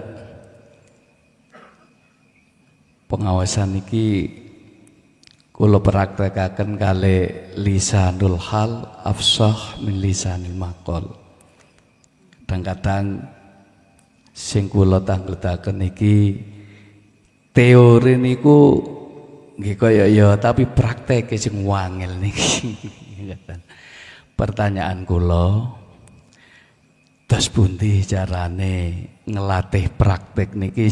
pengawasan iki kula praktekaken kalih lisanul hal afsah min lisanil maqal. Kadang-kadang sing kula tangletaken iki teori niku nggih kaya ya, tapi prakteke sing wangel niki. Pertanyaan kula, dos pundi carane ngelatih praktek niki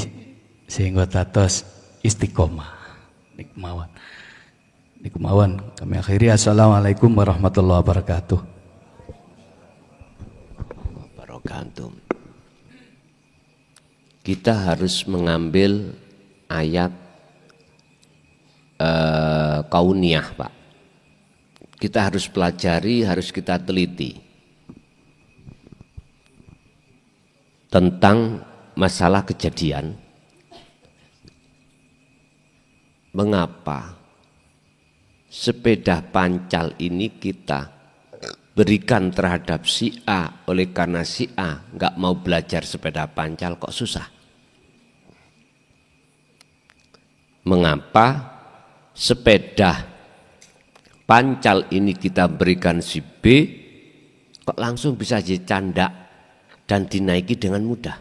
sehingga dados istiqomah? Niku mawon. Kami akhiri, assalamualaikum warahmatullahi wabarakatuh. Kita harus mengambil ayat kauniyah, Pak. Kita harus pelajari, harus kita teliti tentang masalah kejadian. Mengapa sepeda pancal ini kita berikan terhadap si A, oleh karena si A nggak mau belajar sepeda pancal, kok susah? Mengapa sepeda pancal ini kita berikan si B, kok langsung bisa jadi candak dan dinaiki dengan mudah?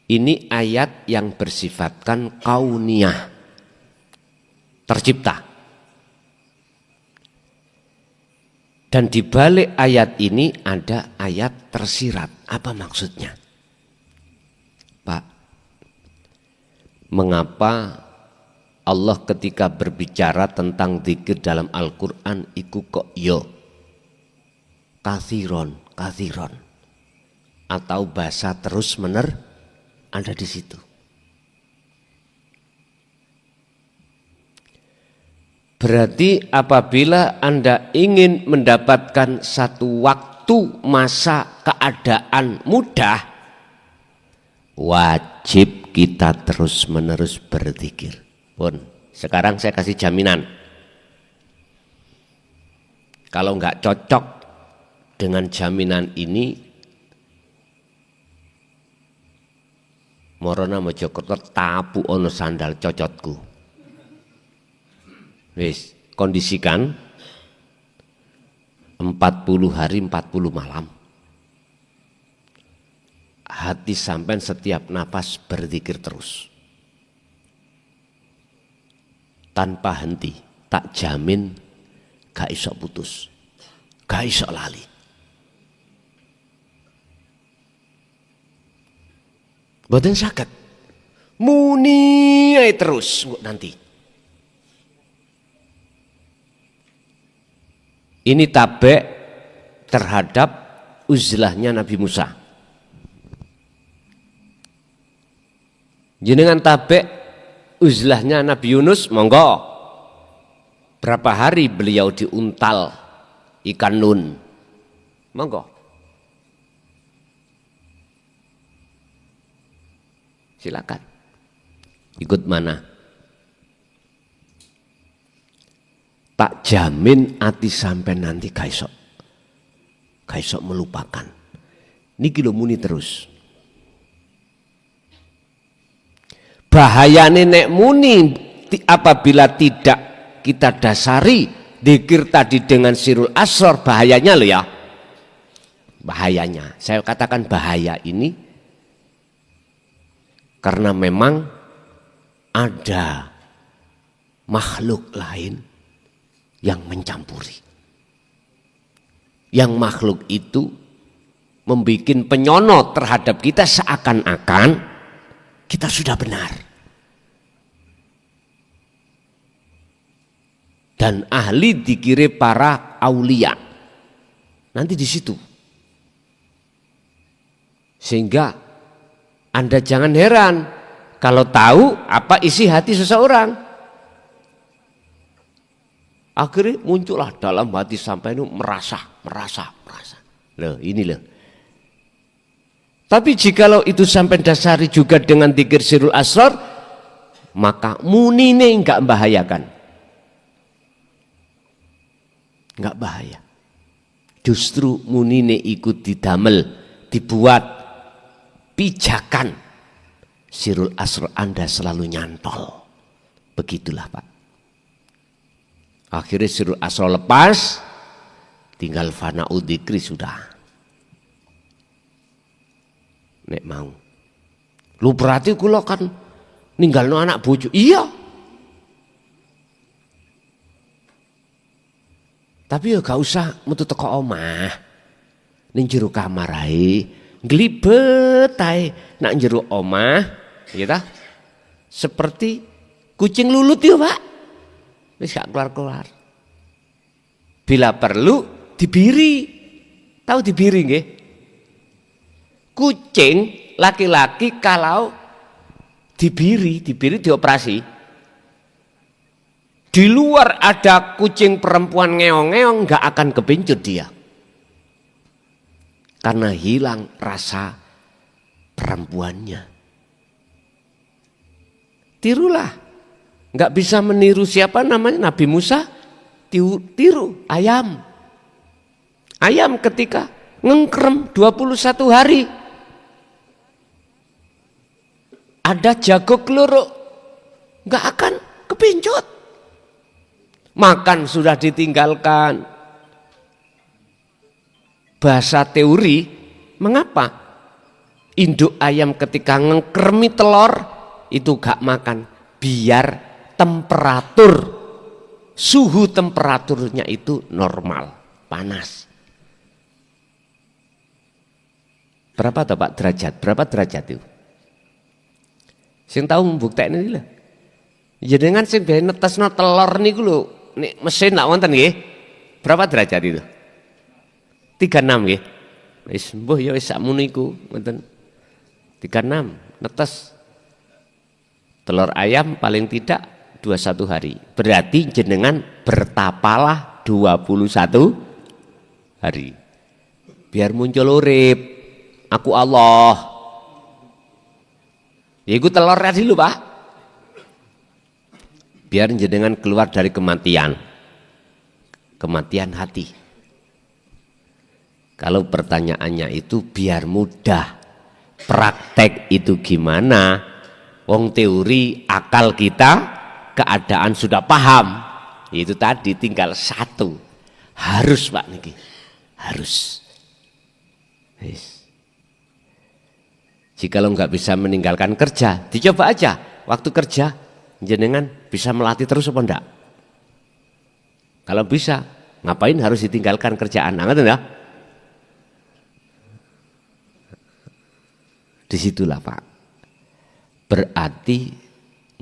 Ini ayat yang bersifatkan kauniyah, tercipta. Dan di balik ayat ini ada ayat tersirat. Apa maksudnya? Pak, mengapa Allah ketika berbicara tentang zikir dalam Al-Quran iku kok yo kathiron atau bahasa terus ada di situ? Berarti apabila Anda ingin mendapatkan satu waktu, masa, keadaan mudah, wajib kita terus-menerus berzikir. Pun, sekarang saya kasih jaminan. Kalau nggak cocok dengan jaminan ini Morona Mojokerto tapu ono sandal cocotku. Wis kondisikan 40 hari 40 malam. Hati sampean setiap napas berzikir terus. Tanpa henti, tak jamin gak iso putus, gak iso lali. Boten saged muni ae terus nanti. Ini tabek terhadap uzlahnya Nabi Musa. Jenengan tabek uzlahnya Nabi Yunus, monggo. Berapa hari beliau diuntal ikan nun, monggo. Silakan. Ikut mana? Tak jamin hati sampai nanti kaisok melupakan. Niki lho muni terus. Bahayane nek muni apabila tidak kita dasari dzikir tadi dengan sirul asrar, bahayanya loh ya. Bahayanya, saya katakan bahaya ini karena memang ada makhluk lain yang mencampuri. Yang makhluk itu membuat penyonot terhadap kita seakan-akan kita sudah benar. Dan ahli dikira para aulia. Nanti di situ. Sehingga Anda jangan heran kalau tahu apa isi hati seseorang. Akhirnya muncullah dalam hati sampai itu merasa. Loh, ini loh. Tapi jikalau itu sampai dasari juga dengan dzikir sirul asrar, maka munine enggak membahayakan. Enggak bahaya. Justru munine ikut didamel, dibuat pijakan. Sirul asrar Anda selalu nyantol. Begitulah Pak. Akhirnya sirul asrar lepas, tinggal fana'u dzikri sudah. Nek mau. Lu berarti kula kan ninggalno anak bojo. Iya. Tapi ya gak usah metu teko omah. Ning jero kamar ae, glibet ae nak jero omah, ya ta? Seperti kucing lulut ya, Pak. Wis gak keluar-keluar. Bila perlu dibiri. Tahu dibiri nggih? Kucing laki-laki kalau dibiri dioperasi. Di luar ada kucing perempuan ngeong-ngeong nggak akan kepincut dia. Karena hilang rasa perempuannya. Tirulah. Nggak bisa meniru siapa namanya Nabi Musa, tiru ayam. Ayam ketika ngengkrem 21 hari. Ada jago keluruk, nggak akan kepincut. Makan sudah ditinggalkan. Bahasa teori, mengapa induk ayam ketika ngengkremi telur itu gak makan? Biar suhu temperaturnya itu normal, panas. Berapa tuh Pak derajat? Berapa derajat itu? Sing tahu membuktikan ini lah. Jenengan sing biyen netesno telur niku lho, nek mesin lak wonten nggih. Berapa derajat itu? 36 nggih. Wis mbuh ya wis sakmono iku, ngoten. 36 netes. Telur ayam paling tidak 21 hari. Berarti jenengan bertapalah 21 hari. Biar muncul urip. Aku Allah. Ya itu telurnya dulu Pak. Biar jenengan keluar dari kematian. Kematian hati. Kalau pertanyaannya itu biar mudah, praktek itu gimana? Wong teori akal kita, keadaan sudah paham. Itu tadi tinggal satu. Harus Pak niki. Harus. Yes. Jika lo nggak bisa meninggalkan kerja, dicoba aja. Waktu kerja, jenengan bisa melatih terus apa enggak? Kalau bisa, ngapain harus ditinggalkan kerjaan? Ngerti enggak? Disitulah Pak, berarti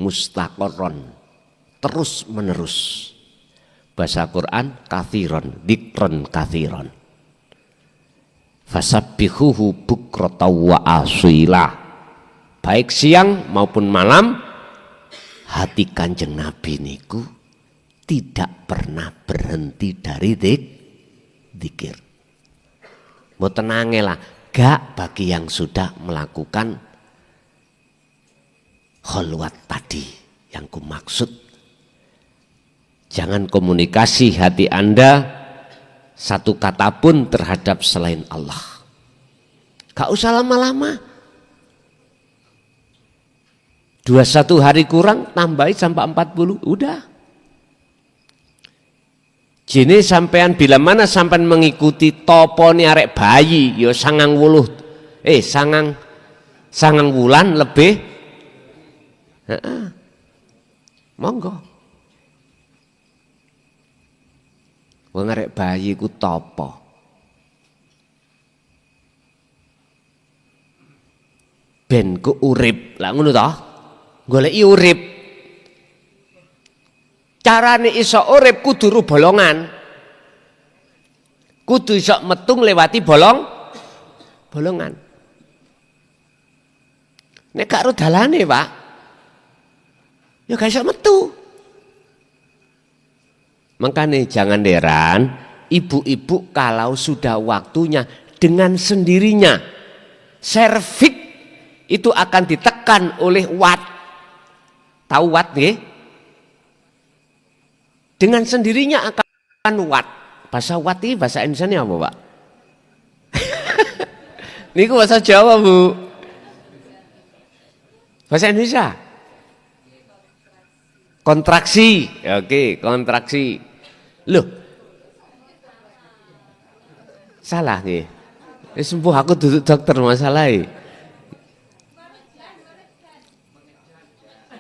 mustaqorron, terus menerus. Bahasa Quran kathiron, dikron kathiron. Fasabbihuhu bukrata wa asila. Baik siang maupun malam, hati Kanjeng Nabi niku tidak pernah berhenti dari zikir. Mau tenange lah. Gak bagi yang sudah melakukan kholwat tadi yang kumaksud. Jangan komunikasi hati Anda satu kata pun terhadap selain Allah. Gak usah lama-lama. 21 hari kurang tambahin sampai 40 udah. Jini sampean bila mana sampean mengikuti topone arek bayi yo sangang wulan lebih monggo wong arek bayi ku topo ben ku urip lah ngono toh goleki urip. Carane iso urip kudu bolongan. Kudu iso metu lewati bolongan. Nek gak ro dalane, Pak. Ya gak iso metu. Makanya jangan heran ibu-ibu kalau sudah waktunya dengan sendirinya serviks itu akan ditekan oleh watt. Tahu watt nggih? Dengan sendirinya akan watt. Bahasa watt ini bahasa Indonesia apa Pak? Ini bahasa Jawa Bu. Bahasa Indonesia? Kontraksi. Oke, kontraksi. Loh. Salah nih. Sembuh aku duduk dokter masalah.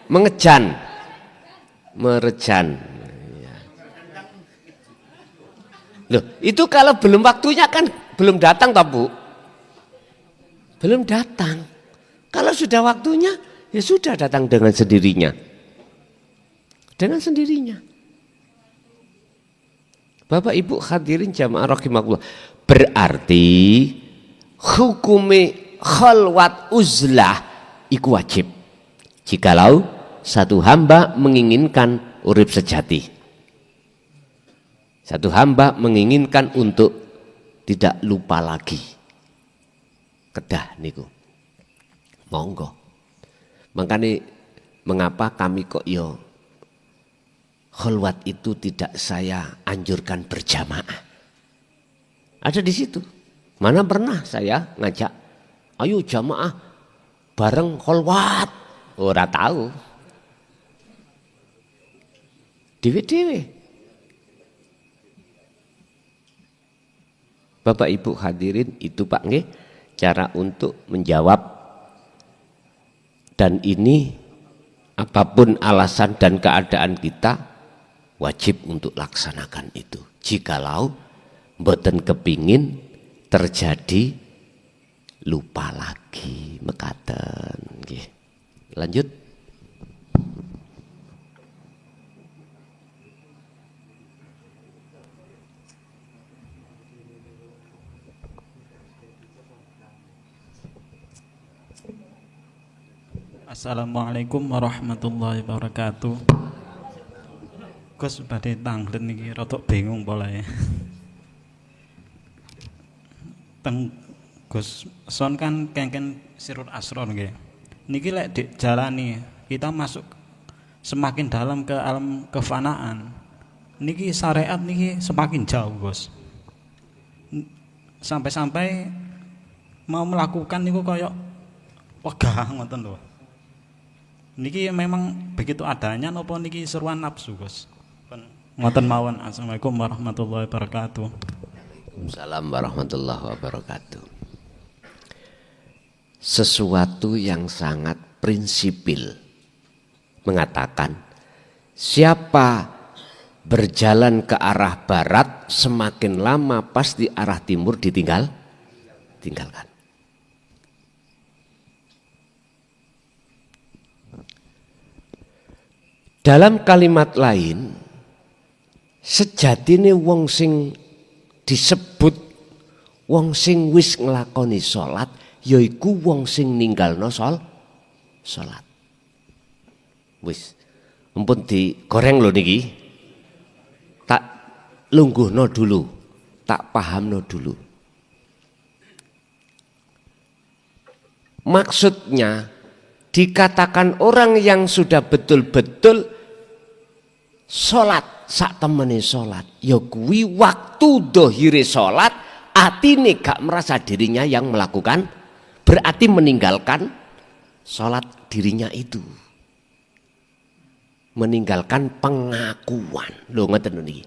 Mengejan. Merejan. Loh, itu kalau belum waktunya kan belum datang toh Bu? Belum datang. Kalau sudah waktunya, ya sudah datang dengan sendirinya. Dengan sendirinya. Bapak Ibu hadirin jamaah rahimakumullah. Berarti hukume khalwat uzlah iku wajib. Jikalau satu hamba menginginkan urip sejati. Satu hamba menginginkan untuk tidak lupa lagi. Kedah niku. Monggo. Makanya mengapa kami kok yo kholwat itu tidak saya anjurkan berjamaah. Ada di situ. Mana pernah saya ngajak, ayo jamaah bareng kholwat. Ora tahu. Dewe-dewe. Bapak Ibu hadirin itu Pak nggih cara untuk menjawab, dan ini apapun alasan dan keadaan kita wajib untuk laksanakan itu. Jikalau mboten kepingin terjadi lupa lagi mekaten nggih. Lanjut. Assalamualaikum warahmatullahi wabarakatuh. Gus badhe tanglet niki rada bingung polae. Teng Gus son kan kengken sirut asron nggih. Niki lek dijalani kita masuk semakin dalam ke alam kefanaan. Niki syariat niki semakin jauh, Gus. sampai-sampai mau melakukan niku koyok wegah ngoten lho. Niki memang begitu adanya napa niki seruan nafsu, Gus? Ngoten mawon. Assalamualaikum warahmatullahi wabarakatuh. Waalaikumsalam warahmatullahi wabarakatuh. Sesuatu yang sangat prinsipil mengatakan siapa berjalan ke arah barat semakin lama pasti arah timur tinggalkan. Dalam kalimat lain, sejatine wong sing disebut wong sing wis nglakoni salat yaiku wong sing ninggalno salat. Wis ampun digoreng lho niki. Tak lungguhno dulu, tak pahamno dulu. Maksudnya dikatakan orang yang sudah betul-betul sholat sak temene sholat ya kuwi waktu dohire sholat atine gak merasa dirinya yang melakukan, berarti meninggalkan sholat dirinya itu, meninggalkan pengakuan. Lho ngeten niki.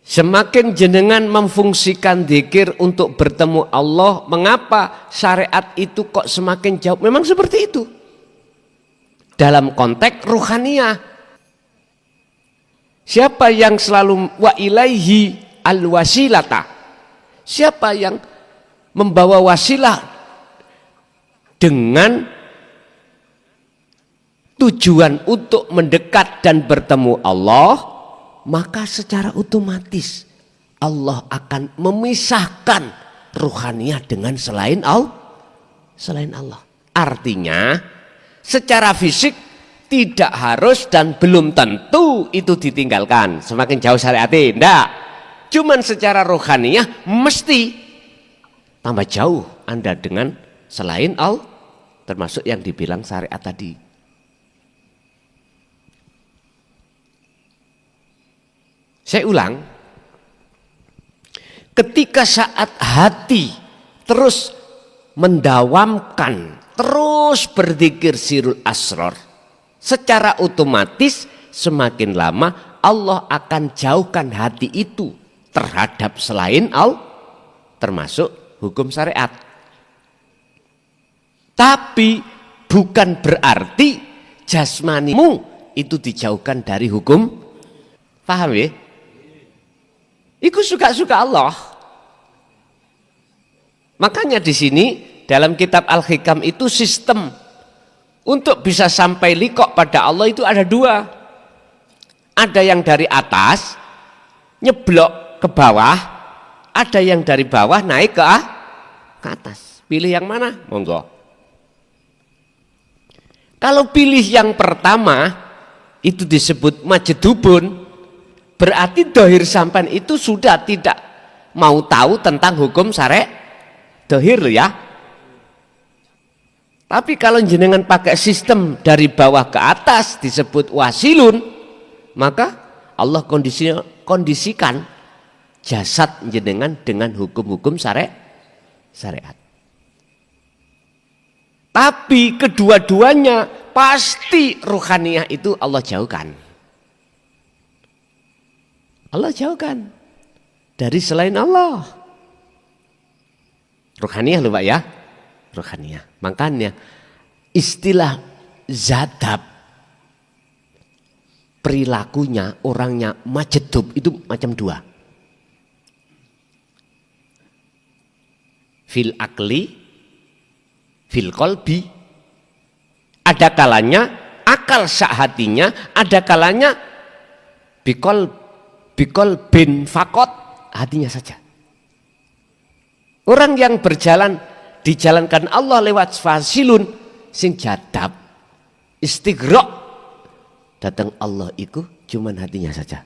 Semakin jenengan memfungsikan zikir untuk bertemu Allah, mengapa syariat itu kok semakin jauh? Memang seperti itu. Dalam konteks ruhaniyah. Siapa yang selalu wa ilaihi al-wasilata? Siapa yang membawa wasilah dengan tujuan untuk mendekat dan bertemu Allah, maka secara otomatis Allah akan memisahkan ruhaniyah dengan selain Allah. Artinya secara fisik tidak harus dan belum tentu itu ditinggalkan semakin jauh syariatnya, enggak. Cuman secara ruhaniyah mesti tambah jauh Anda dengan selain Allah, termasuk yang dibilang syariat tadi. Saya ulang, ketika saat hati terus mendawamkan, terus berzikir sirul asror, secara otomatis semakin lama Allah akan jauhkan hati itu terhadap selain Allah, termasuk hukum syariat. Tapi bukan berarti jasmanimu itu dijauhkan dari hukum. Paham ya? Itu suka-suka Allah. Makanya di sini dalam kitab Al-Hikam itu sistem untuk bisa sampai liqo pada Allah itu ada dua. Ada yang dari atas nyeblok ke bawah, ada yang dari bawah naik ke atas. Pilih yang mana? Monggo. Kalau pilih yang pertama itu disebut majedubun, berarti dohir sampan itu sudah tidak mau tahu tentang hukum syariat dohir loh ya. Tapi kalau jenengan pakai sistem dari bawah ke atas disebut wasilun, maka Allah kondisikan jasad jenengan dengan hukum-hukum syariat. Tapi kedua-duanya pasti ruhaniyah itu Allah jauhkan. Allah jauhkan dari selain Allah. Ruhaniyah lho Pak ya. Ruhaniyah. Makanya istilah zadab, perilakunya orangnya majedub itu macam dua. Fil akli, fil kolbi. Ada kalanya akal sak hatinya, ada kalanya bikol bin fakot, hatinya saja. Orang yang berjalan dijalankan Allah lewat fasilun sing jadab istighraq, datang Allah itu cuman hatinya saja.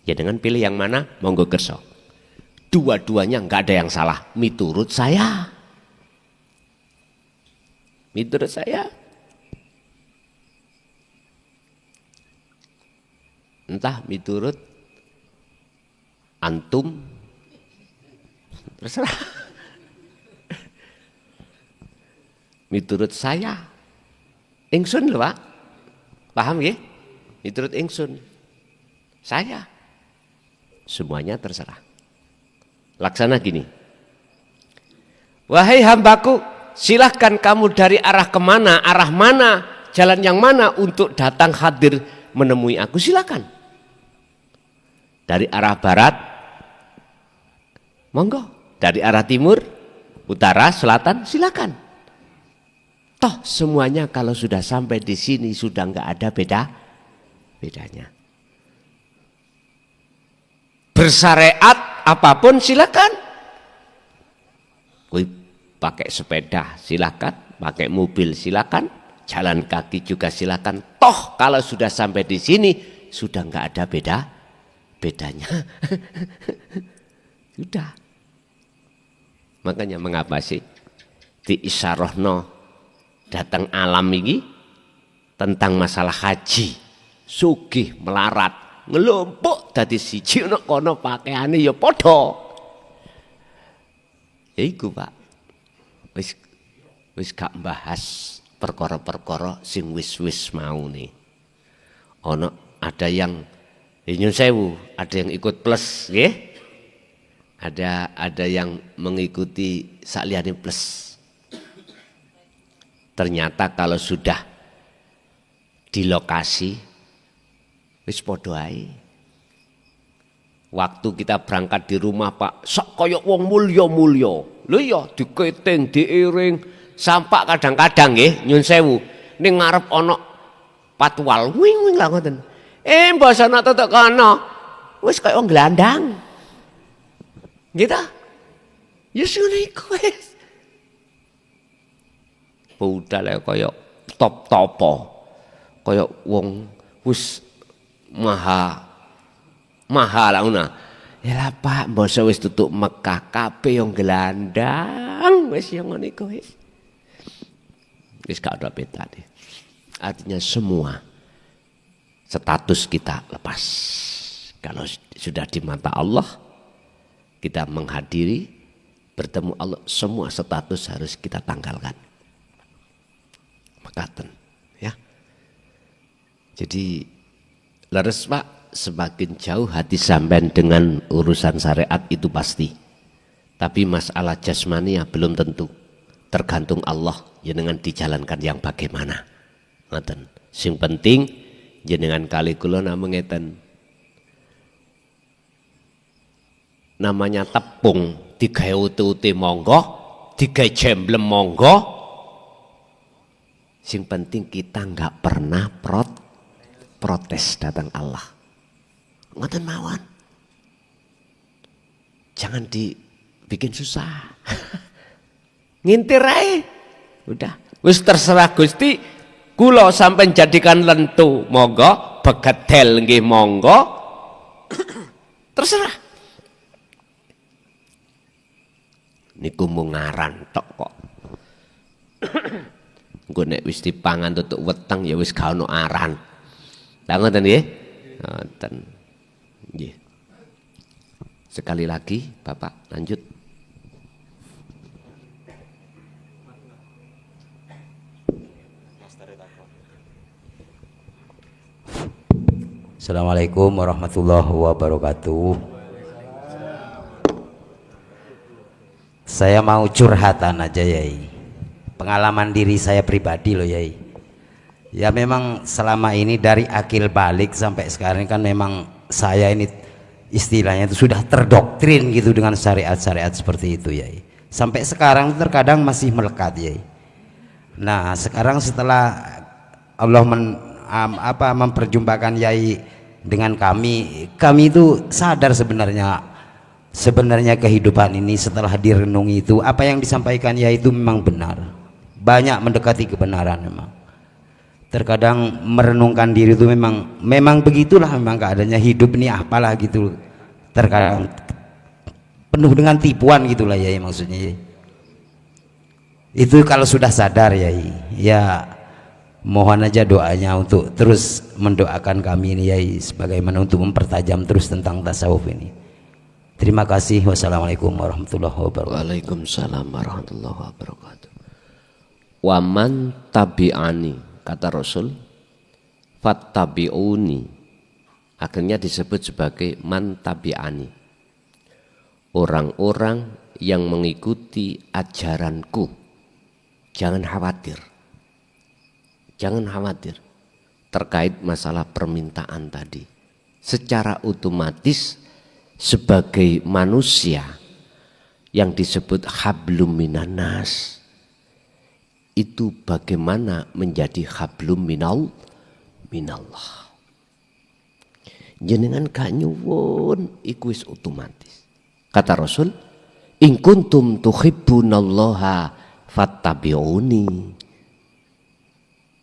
Ya dengan pilih yang mana monggo kerso. Dua-duanya enggak ada yang salah miturut saya. Miturut saya. entah miturut antum, terserah. Miturut saya, ingsun lho Pak, paham ya? Miturut ingsun, saya, semuanya terserah. Laksana gini, wahai hambaku, silahkan kamu dari arah kemana, arah mana, jalan yang mana untuk datang hadir menemui aku, silakan. Dari arah barat, monggo. Dari arah timur, utara, selatan, silakan. Toh semuanya kalau sudah sampai di sini sudah nggak ada bedanya. Bersyariat apapun silakan. Kui pakai sepeda silakan, pakai mobil silakan, jalan kaki juga silakan. Toh kalau sudah sampai di sini sudah nggak ada bedanya. Sudah. Makanya mengapa sih diisyarahno datang alam ini tentang masalah haji, sugih melarat, ngelumpuk dadi siji ana kono pakaiane ya padha. Ya iku Pak. Wis gak bahas perkara-perkara sing wis mau nih. Ono ada yang nyun sewu, ada yang ikut plus, nggih. Ada yang mengikuti sakliyane plus. Ternyata kalau sudah di lokasi wis padha ae. Waktu kita berangkat di rumah Pak, sok koyok wong mulya-mulya. Lho ya diketing, diiring, sampak kadang-kadang nggih nyun sewu ning ngarep ana patwal wing-wing lah ngoten. Mbok sono tetek kono. Wis kaya wong glandang. Gitu? Ya ngono iku wis. Budal kaya top-topo. Kaya wong wis maha lah una. Ya lah Pak, mbok wis tutuk Mekah kabeh yang gelandang wis yang ngono iku wis. Wis gak ada bedane. Artinya semua status kita lepas. Kalau sudah di mata Allah, kita menghadiri bertemu Allah, semua status harus kita tanggalkan. Makaten, ya. Jadi leres Pak, semakin jauh hati sampean dengan urusan syariat itu pasti. Tapi masalah jasmani ya belum tentu. Tergantung Allah jenengan dijalankan yang bagaimana. Ngoten. Sing penting jenengan kali kula namung ngeten. Namanya tepung digawe uti-uti monggo, digawe jemblem monggo. Sing penting kita nggak pernah protes datang Allah. Ngoten mawon. Jangan dibikin susah. Ngintir ae. Udah, wis terserah Gusti. Kula sampean jadikan lentu monggo, begedel nggih monggo. Terserah. Niku mung ngaran tok kok. Engko nek wis dipangan tutuk weteng ya wis gak ono aran. Lah ngoten nggih? Ngoten. Nggih. Sekali lagi Bapak lanjut. Assalamualaikum warahmatullahi wabarakatuh. Saya mau curhatan aja Yai. Pengalaman diri saya pribadi loh Yai. Ya memang selama ini dari akil balik sampai sekarang kan memang saya ini istilahnya itu sudah terdoktrin gitu dengan syariat-syariat seperti itu Yai. Sampai sekarang terkadang masih melekat Yai. Nah sekarang setelah Allah memperjumpakan Yai dengan kami itu sadar sebenarnya kehidupan ini setelah direnungi itu apa yang disampaikan Yai itu memang benar, banyak mendekati kebenaran. Memang terkadang merenungkan diri itu memang begitulah, memang keadaannya hidup ini apalah gitu, terkadang penuh dengan tipuan gitulah Yai, maksudnya Yai. Itu kalau sudah sadar Yai, ya mohon aja doanya untuk terus mendoakan kami ini Yai, sebagaimana untuk mempertajam terus tentang tasawuf ini. Terima kasih. Wassalamualaikum warahmatullahi wabarakatuh. Waalaikumsalam warahmatullahi wabarakatuh. Waman tabi'ani, kata Rasul, fattabi'uni, akhirnya disebut sebagai man tabi'ani, orang-orang yang mengikuti ajaranku. Jangan khawatir, jangan khawatir terkait masalah permintaan tadi. Secara otomatis sebagai manusia yang disebut hablum minanas, itu bagaimana menjadi hablum minallah. Jenengan gak nyuwun iku wis otomatis. Kata Rasul, in kuntum tuhibbunallaha fattabi'uni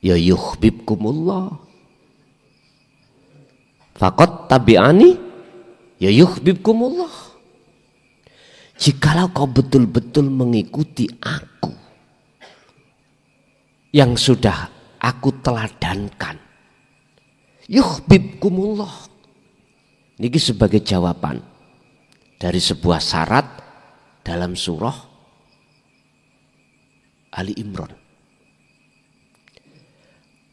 ya yuhibbukumullah. Faqat tabi'ani ya yuhibbukumullah. Jikalau kau betul-betul mengikuti aku yang sudah aku teladankan, yuhibbukumullah. Ini sebagai jawaban dari sebuah syarat dalam surah Ali Imran.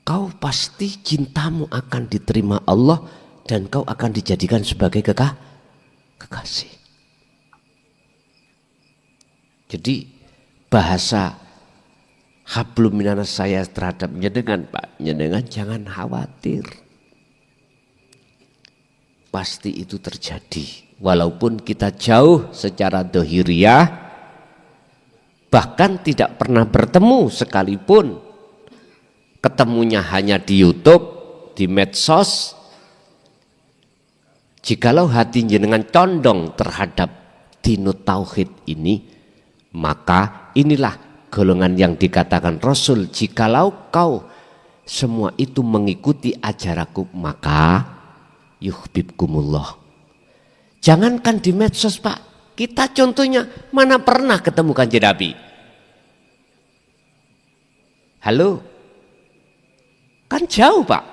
Kau pasti cintamu akan diterima Allah dan kau akan dijadikan sebagai kekasih. Jadi bahasa hablum minanas saya terhadap jenengan, Pak, jenengan jangan khawatir. Pasti itu terjadi. Walaupun kita jauh secara dohiriyah, bahkan tidak pernah bertemu sekalipun. Ketemunya hanya di YouTube, di medsos. Jikalau hati jenengan condong terhadap dinut tauhid ini, maka inilah golongan yang dikatakan Rasul, jikalau kau semua itu mengikuti ajaranku, maka yuhibbukumullah. Jangankan di medsos, Pak, kita contohnya mana pernah ketemu Kanjeng Nabi? Halo, kan jauh, Pak.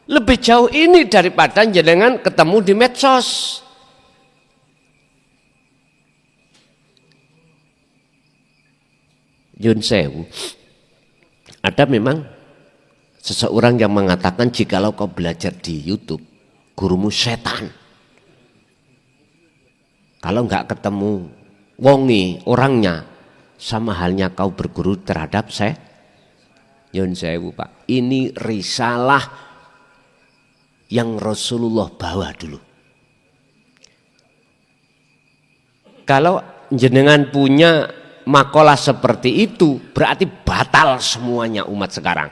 Lebih jauh ini daripada jenengan ketemu di medsos. Yun sewu, ada memang seseorang yang mengatakan jikalau kau belajar di YouTube, gurumu setan. Kalau enggak ketemu wongi orangnya, sama halnya kau berguru terhadap saya. Yun sewu, Pak, ini risalah yang Rasulullah bawa dulu. Kalau jenengan punya makalah seperti itu, berarti batal semuanya umat sekarang.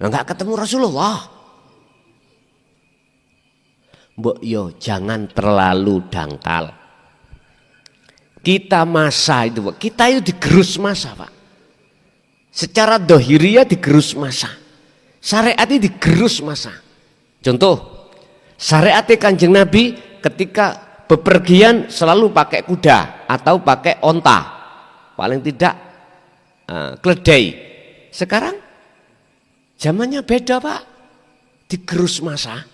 Enggak ketemu Rasulullah. Mbok yo jangan terlalu dangkal. Kita masa itu, kita itu digerus masa, Pak. Secara dohiriyah digerus masa. Syariat itu digerus masa. Contoh, syariat Kanjeng Nabi ketika bepergian selalu pakai kuda atau pakai onta, paling tidak keledai. Sekarang zamannya beda, Pak, digerus masa,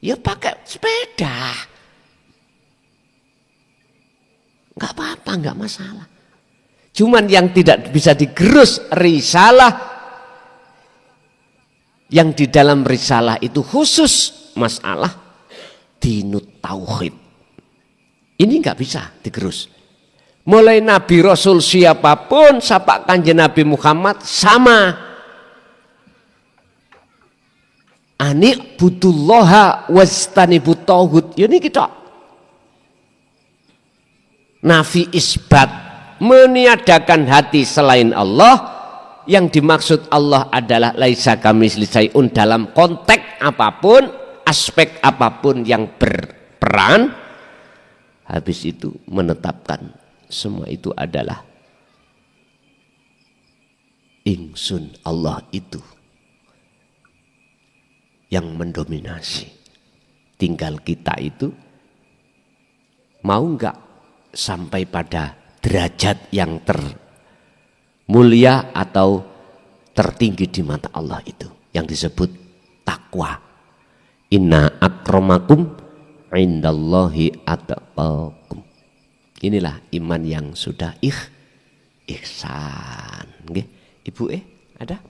ya pakai sepeda, nggak apa-apa, nggak masalah. Cuman yang tidak bisa digerus risalah, yang di dalam risalah itu khusus masalah dinut tauhid. Ini nggak bisa digerus. Mulai Nabi Rasul siapapun, sapa Kanjeng Nabi Muhammad sama. Ani butullaha wastanibut tauhid. Ini kita nafi isbat, meniadakan hati selain Allah. Yang dimaksud Allah adalah laisa kamitsli syai'un, dalam konteks apapun, aspek apapun yang berperan. Habis itu menetapkan semua itu adalah ingsun, Allah itu yang mendominasi. Tinggal kita itu mau enggak sampai pada derajat yang termulia atau tertinggi di mata Allah itu yang disebut takwa. Inna akramakum indallahi atqakum. Inilah iman yang sudah ihsan. Nggih. Ibu ada?